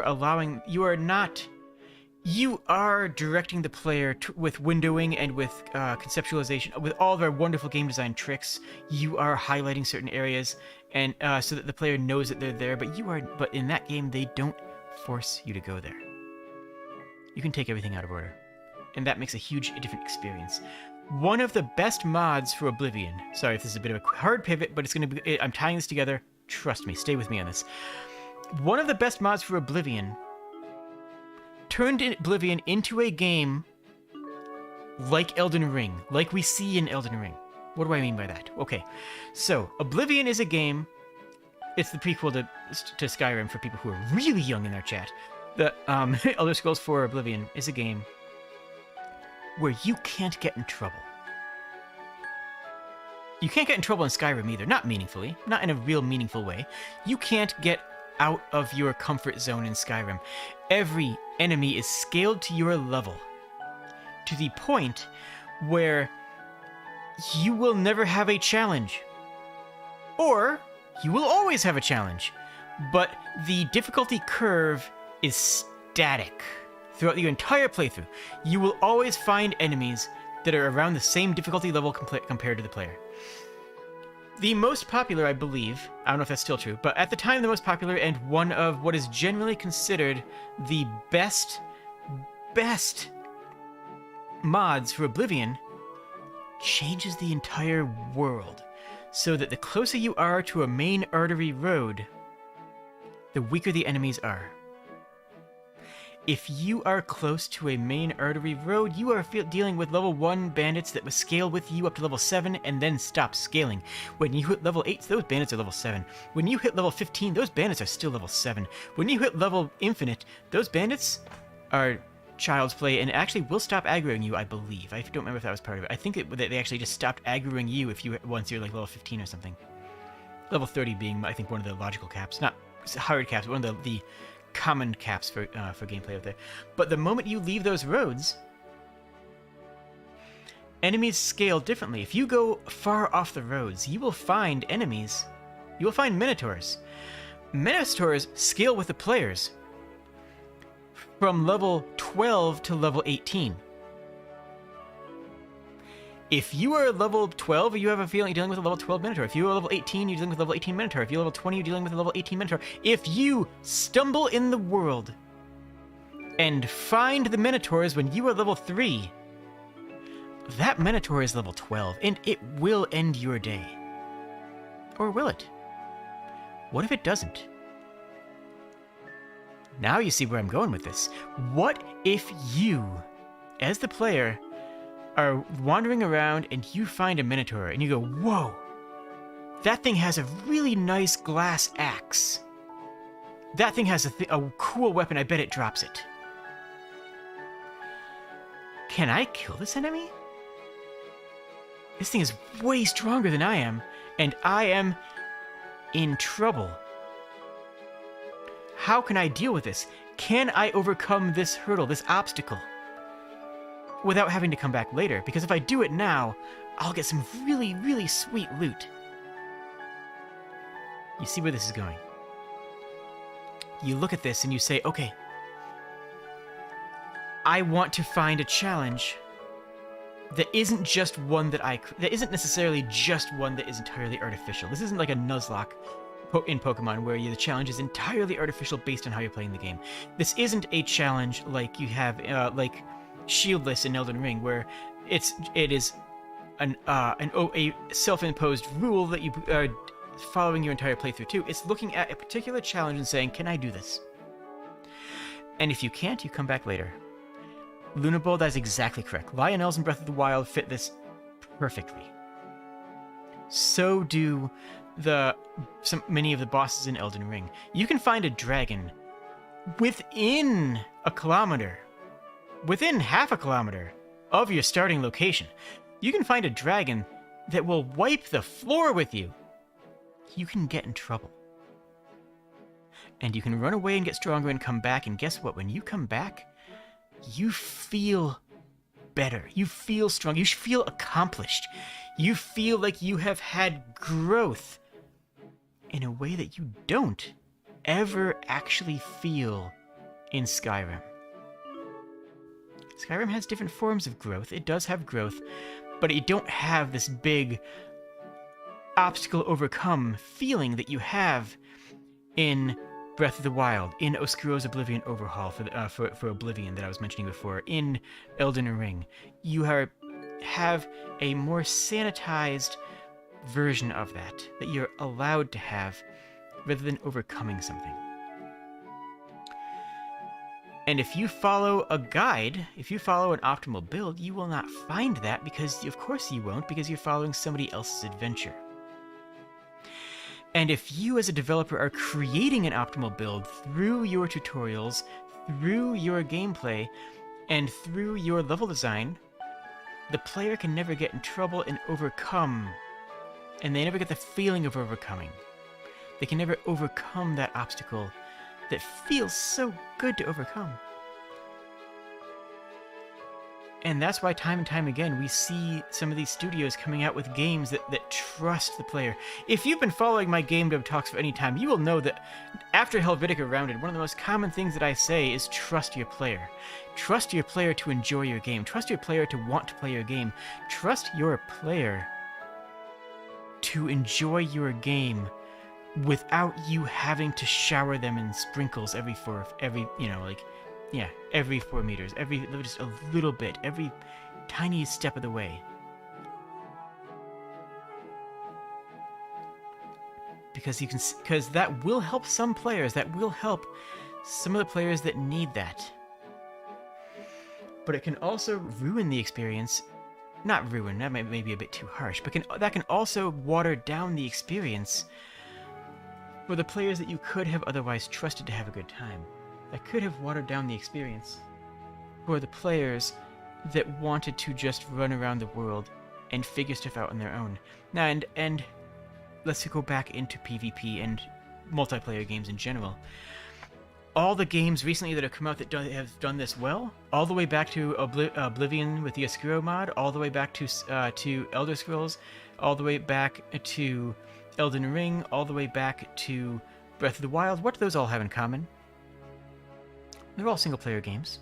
are directing the player with windowing and with conceptualization, with all of our wonderful game design tricks. You are highlighting certain areas and so that the player knows that they're there. But in that game, they don't force you to go there. You can take everything out of order, and that makes a huge different experience. One of the best mods for Oblivion. Sorry if this is a bit of a hard pivot, but I'm tying this together. Trust me, stay with me on this. One of the best mods for Oblivion turned Oblivion into a game like Elden Ring, like we see in Elden Ring. What do I mean by that? Okay, so Oblivion is a game. It's the prequel to Skyrim for people who are really young in our chat. The Elder Scrolls 4 Oblivion is a game where you can't get in trouble. You can't get in trouble in Skyrim either, not meaningfully, not in a real meaningful way. You can't get out of your comfort zone in Skyrim. Every enemy is scaled to your level, to the point where you will never have a challenge. Or you will always have a challenge, but the difficulty curve is static throughout your entire playthrough. You will always find enemies that are around the same difficulty level compared to the player. The most popular, I believe, I don't know if that's still true, but at the time the most popular and one of what is generally considered the best mods for Oblivion changes the entire world, so that the closer you are to a main artery road, the weaker the enemies are. If you are close to a main artery road, you are dealing with level 1 bandits that will scale with you up to level 7 and then stop scaling. When you hit level 8, those bandits are level 7. When you hit level 15, those bandits are still level 7. When you hit level infinite, those bandits are child's play and actually will stop aggroing you, I believe. I don't remember if that was part of it. I think that they actually just stopped aggroing you once you're like level 15 or something. Level 30 being, I think, one of the logical caps. Not hard caps, but one of the common caps for gameplay out there. But the moment you leave those roads, enemies scale differently. If you go far off the roads, you will find enemies. You will find minotaurs. Minotaurs scale with the players from level 12 to level 18. If you are level 12, you have a feeling you're dealing with a level 12 Minotaur. If you are level 18, you're dealing with a level 18 Minotaur. If you're level 20, you're dealing with a level 18 Minotaur. If you stumble in the world and find the Minotaurs when you are level 3, that Minotaur is level 12, and it will end your day. Or will it? What if it doesn't? Now you see where I'm going with this. What if you, as the player, are wandering around and you find a Minotaur and you go, whoa, That thing has a really nice glass axe. That thing has a cool weapon. I bet it drops it. Can I kill this enemy? This thing is way stronger than I am, and I am in trouble. How can I deal with this? Can I overcome this hurdle, this obstacle, without having to come back later? Because if I do it now, I'll get some really, really sweet loot. You see where this is going. You look at this and you say, okay, I want to find a challenge that isn't just one that isn't necessarily just one that is entirely artificial. This isn't like a Nuzlocke in Pokemon where the challenge is entirely artificial based on how you're playing the game. This isn't a challenge like you have like Shieldless in Elden Ring, where it is a self-imposed rule that you are following your entire playthrough to. It's looking at a particular challenge and saying, can I do this? And if you can't, you come back later. Lunaball, that's exactly correct. Lionels in Breath of the Wild fit this perfectly. So do many of the bosses in Elden Ring. You can find a dragon within a kilometer, within half a kilometer of your starting location. You can find a dragon that will wipe the floor with you. You can get in trouble. And you can run away and get stronger and come back, and guess what? When you come back, you feel better. You feel strong. You feel accomplished. You feel like you have had growth in a way that you don't ever actually feel in Skyrim. Skyrim has different forms of growth. It does have growth, but you don't have this big obstacle overcome feeling that you have in Breath of the Wild, in Oscuro's Oblivion Overhaul for Oblivion that I was mentioning before, in Elden Ring. You have a more sanitized version of that you're allowed to have rather than overcoming something. And if you follow a guide, if you follow an optimal build, you will not find that because, of course you won't, because you're following somebody else's adventure. And if you as a developer are creating an optimal build through your tutorials, through your gameplay, and through your level design, the player can never get in trouble and overcome, and they never get the feeling of overcoming. They can never overcome that obstacle that feels so good to overcome. And that's why time and time again we see some of these studios coming out with games that trust the player. If you've been following my GameDev talks for any time, you will know that after Helvetica Rounded, one of the most common things that I say is trust your player. Trust your player to enjoy your game. Trust your player to want to play your game. Trust your player to enjoy your game without you having to shower them in sprinkles every 4 meters, just a little bit, every tiny step of the way. Because that will help some players, that will help some of the players that need that. But it can also ruin the experience. Not ruin, that may be a bit too harsh, but that can also water down the experience for the players that you could have otherwise trusted to have a good time. That could have watered down the experience for the players that wanted to just run around the world and figure stuff out on their own. Now, and let's go back into PvP and multiplayer games in general. All the games recently that have come out that have done this well, all the way back to Oblivion with the Oscuro mod, all the way back to Elder Scrolls, all the way back to Elden Ring, all the way back to Breath of the Wild, what do those all have in common? They're all single-player games.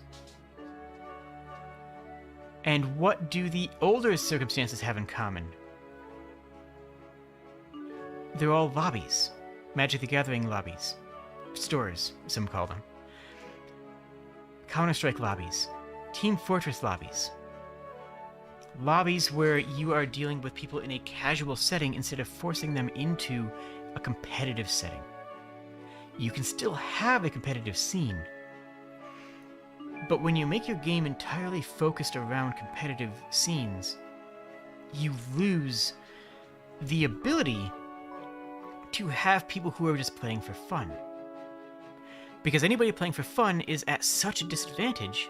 And what do the older circumstances have in common? They're all lobbies. Magic the Gathering lobbies. Stores, some call them. Counter-Strike lobbies. Team Fortress lobbies. Lobbies where you are dealing with people in a casual setting instead of forcing them into a competitive setting. You can still have a competitive scene, but when you make your game entirely focused around competitive scenes, you lose the ability to have people who are just playing for fun. Because anybody playing for fun is at such a disadvantage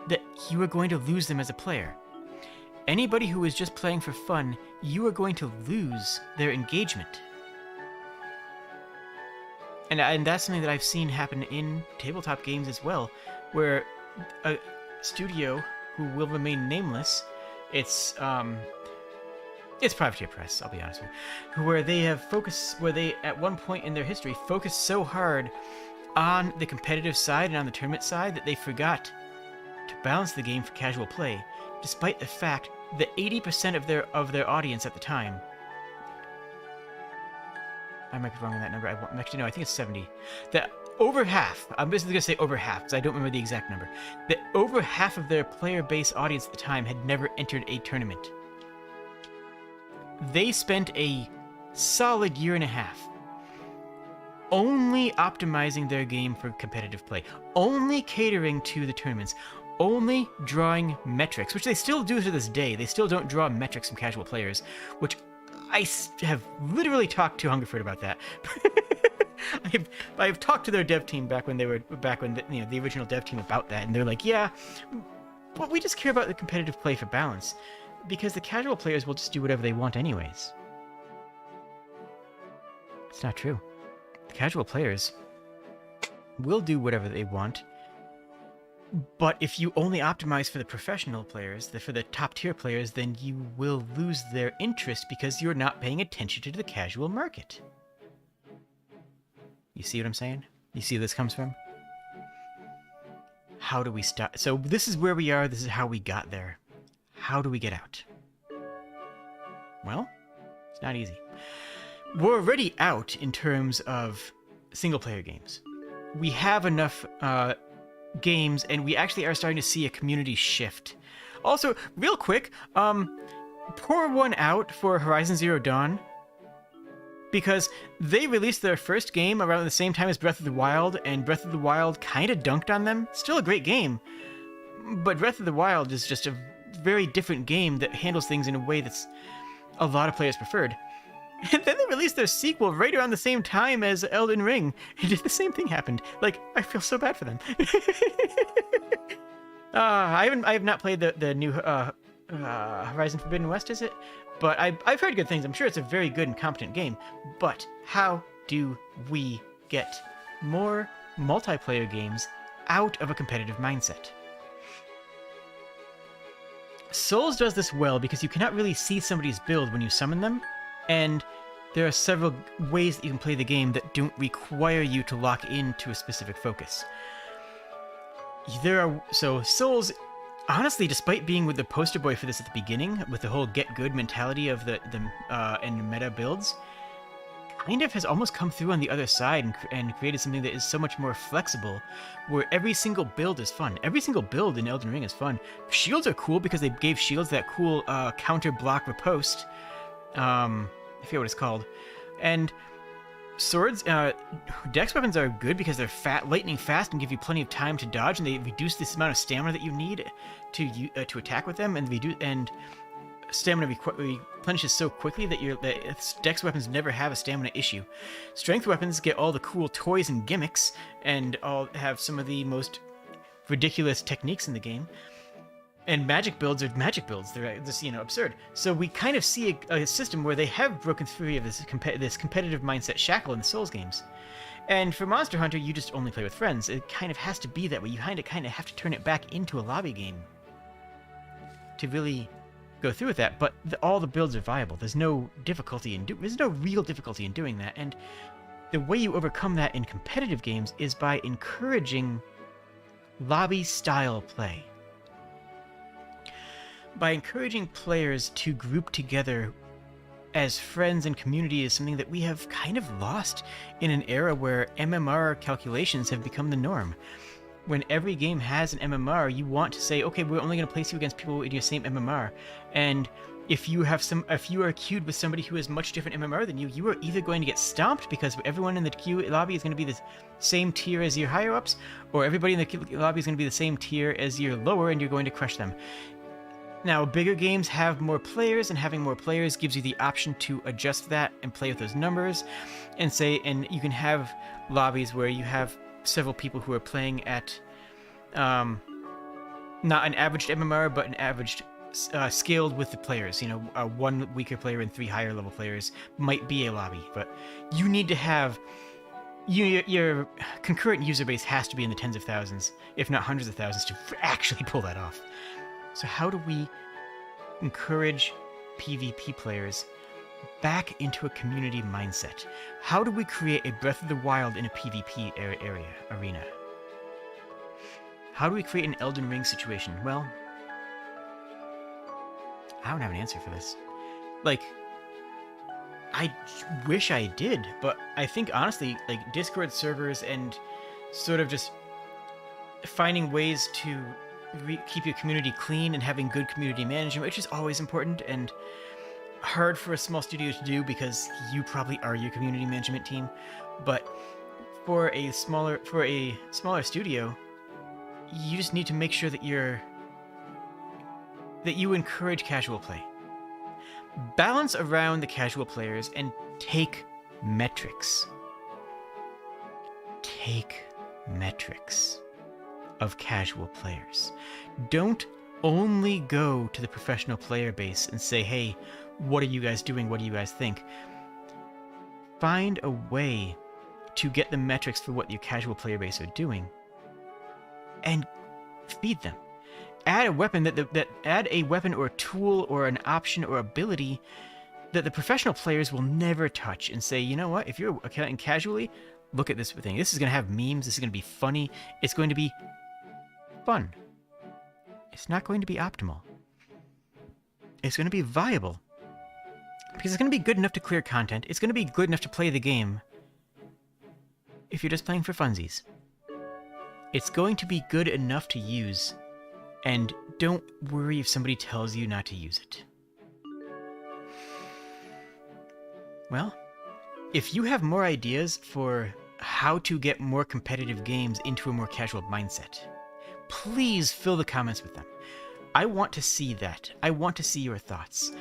that you are going to lose them as a player. Anybody who is just playing for fun, you are going to lose their engagement. And that's something that I've seen happen in tabletop games as well, where a studio who will remain nameless, it's Privateer Press, I'll be honest with you, where they at one point in their history focused so hard on the competitive side and on the tournament side that they forgot to balance the game for casual play, despite the fact that 80% of their audience at the time, I might be wrong on that number. Actually, no, I think it's 70. That over half, I'm basically going to say over half, because I don't remember the exact number, that over half of their player base audience at the time had never entered a tournament. They spent a solid year and a half only optimizing their game for competitive play, only catering to the tournaments, only drawing metrics, which they still do to this day. They still don't draw metrics from casual players, which I have literally talked to Hungerford about that. I've talked to their dev team back when the original dev team about that, and they're like, yeah, but we just care about the competitive play for balance, because the casual players will just do whatever they want anyways. It's not true. The casual players will do whatever they want, but if you only optimize for the professional players, for the top tier players, then you will lose their interest because you're not paying attention to the casual market. You see what I'm saying? You see where this comes from? How do we stop? So this is where we are. This is how we got there. How do we get out? Well, it's not easy. We're already out in terms of single-player games. We have enough games, and we actually are starting to see a community shift. Also, real quick, pour one out for Horizon Zero Dawn, because they released their first game around the same time as Breath of the Wild, and Breath of the Wild kind of dunked on them. Still a great game, but Breath of the Wild is just a very different game that handles things in a way that's a lot of players preferred. And then they released their sequel right around the same time as Elden Ring, and the same thing happened. Like, I feel so bad for them. I have not played the new Horizon Forbidden West, is it? But I've heard good things. I'm sure it's a very good and competent game. But how do we get more multiplayer games out of a competitive mindset? Souls does this well because you cannot really see somebody's build when you summon them, and there are several ways that you can play the game that don't require you to lock into a specific focus. Souls, honestly, despite being with the poster boy for this at the beginning, with the whole get good mentality of the meta builds, kind of has almost come through on the other side and created something that is so much more flexible, where every single build is fun. Every single build in Elden Ring is fun. Shields are cool because they gave shields that cool counter block riposte. I forget what it's called. And swords, dex weapons are good because they're lightning fast and give you plenty of time to dodge, and they reduce this amount of stamina that you need to attack with them, and stamina replenishes so quickly that dex weapons never have a stamina issue. Strength weapons get all the cool toys and gimmicks, and all have some of the most ridiculous techniques in the game. And magic builds are magic builds. They're just, absurd. So we kind of see a system where they have broken free of this competitive mindset shackle in the Souls games. And for Monster Hunter, you just only play with friends. It kind of has to be that way. You kind of have to turn it back into a lobby game to really go through with that. But all the builds are viable. There's no difficulty there's no real difficulty in doing that. And the way you overcome that in competitive games is by encouraging lobby-style play. By encouraging players to group together as friends and community is something that we have kind of lost in an era where MMR calculations have become the norm. When every game has an MMR, you want to say, okay, we're only going to place you against people in your same MMR. And if you are queued with somebody who has much different MMR than you, you are either going to get stomped because everyone in the queue lobby is going to be the same tier as your higher ups, or everybody in the lobby is going to be the same tier as your lower, and you're going to crush them. Now, bigger games have more players, and having more players gives you the option to adjust that and play with those numbers, and you can have lobbies where you have several people who are playing at not an averaged MMR, but an averaged scaled with the players. You know, one weaker player and 3 higher level players might be a lobby, but you need to have your concurrent user base has to be in the tens of thousands, if not hundreds of thousands, to actually pull that off. So how do we encourage PvP players back into a community mindset? How do we create a Breath of the Wild in a PvP arena? How do we create an Elden Ring situation? Well, I don't have an answer for this. Like, I wish I did, but I think honestly, like Discord servers and sort of just finding ways to keep your community clean and having good community management, which is always important and hard for a small studio to do because you probably are your community management team. But for a smaller studio, you just need to make sure that you encourage casual play. Balance around the casual players and take metrics. Take metrics of casual players. Don't only go to the professional player base and say, hey, what are you guys doing? What do you guys think? Find a way to get the metrics for what your casual player base are doing and feed them. Add a weapon add a weapon or a tool or an option or ability that the professional players will never touch, and say, you know what, if you're accounting casually, look at this thing. This is going to have memes. This is going to be funny. It's going to be fun. It's not going to be optimal. It's going to be viable. Because it's going to be good enough to clear content. It's going to be good enough to play the game if you're just playing for funsies. It's going to be good enough to use, and don't worry if somebody tells you not to use it. Well, if you have more ideas for how to get more competitive games into a more casual mindset, please fill the comments with them. I want to see that. I want to see your thoughts.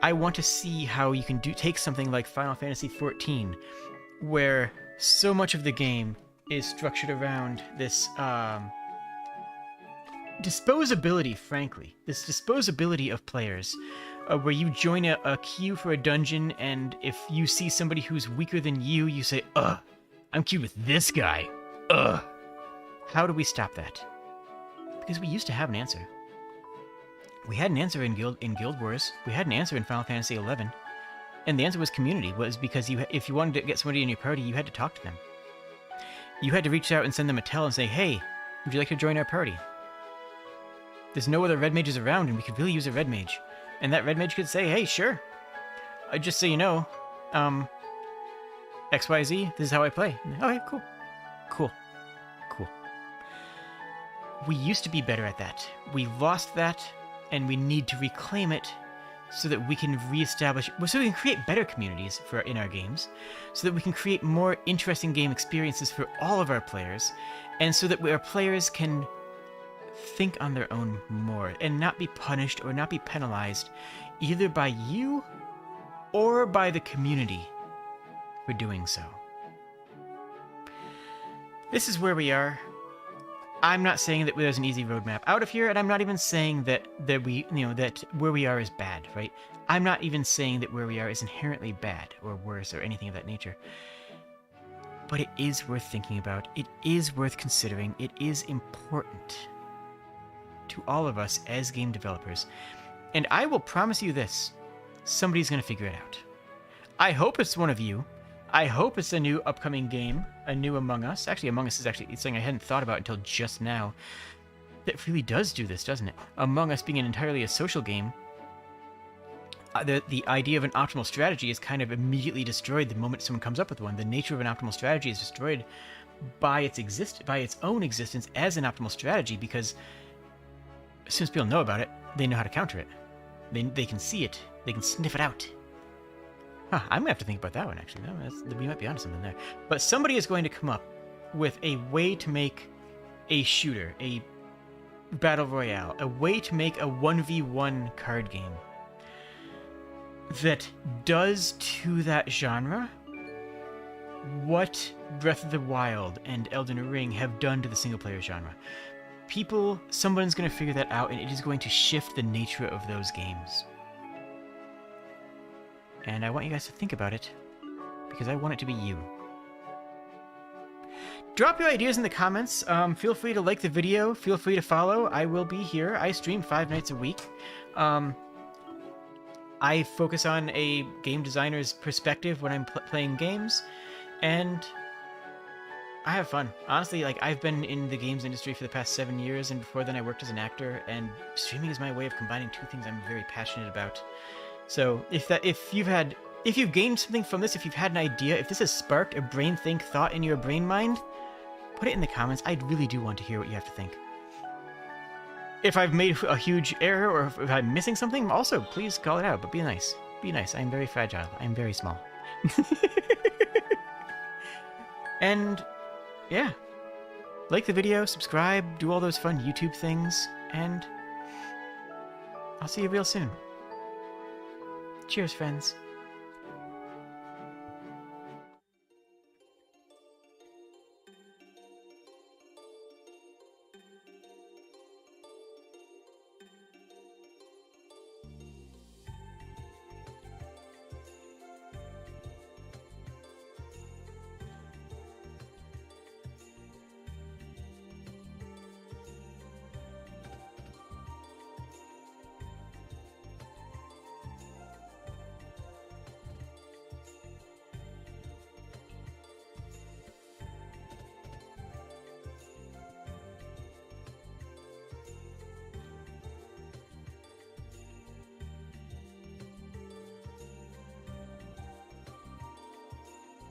I want to see how you can take something like Final Fantasy XIV, where so much of the game is structured around this disposability, frankly. This disposability of players, where you join a queue for a dungeon, and if you see somebody who's weaker than you, you say, ugh, I'm queued with this guy. Ugh. How do we stop that? Because we used to have an answer. We had an answer in Guild Wars. We had an answer in Final Fantasy XI. And the answer was community. Was because if you wanted to get somebody in your party, you had to talk to them. You had to reach out and send them a tell and say, hey, would you like to join our party? There's no other red mages around, and we could really use a red mage. And that red mage could say, hey, sure. Just so you know, XYZ, this is how I play. Okay, cool. Cool. Cool. We used to be better at that. We lost that, and we need to reclaim it so that we can reestablish, so we can create better communities in our games, so that we can create more interesting game experiences for all of our players, and so that our players can think on their own more and not be punished or not be penalized either by you or by the community for doing so. This is where we are. I'm not saying that there's an easy roadmap out of here, and I'm not even saying that where we are is bad, right? I'm not even saying that where we are is inherently bad or worse or anything of that nature. But it is worth thinking about. It is worth considering. It is important to all of us as game developers. And I will promise you this, somebody's going to figure it out. I hope it's one of you. I hope it's a new upcoming game, a new Among Us. Actually, Among Us is actually something I hadn't thought about until just now. That really does do this, doesn't it? Among Us being entirely a social game, the idea of an optimal strategy is kind of immediately destroyed the moment someone comes up with one. The nature of an optimal strategy is destroyed by its own existence as an optimal strategy, because as soon as people know about it, they know how to counter it. They can see it. They can sniff it out. Huh, I'm going to have to think about that one, actually. We might be onto something there. But somebody is going to come up with a way to make a shooter, a battle royale, a way to make a 1v1 card game that does to that genre what Breath of the Wild and Elden Ring have done to the single-player genre. Someone's going to figure that out, and it is going to shift the nature of those games. And I want you guys to think about it, because I want it to be you. Drop your ideas in the comments. Feel free to like the video. Feel free to follow. I will be here. I stream 5 nights a week. I focus on a game designer's perspective when I'm playing games, and I have fun. Honestly, like, I've been in the games industry for the past 7 years, and before then I worked as an actor, and streaming is my way of combining two things I'm very passionate about. So if you've gained something from this, if you've had an idea, if this has sparked a brain think thought in your brain mind, put it in the comments. I really do want to hear what you have to think. If I've made a huge error, or if I'm missing something, also please call it out, but be nice. Be nice. I'm very fragile. I'm very small. And yeah, like the video, subscribe, do all those fun YouTube things, and I'll see you real soon. Cheers, friends.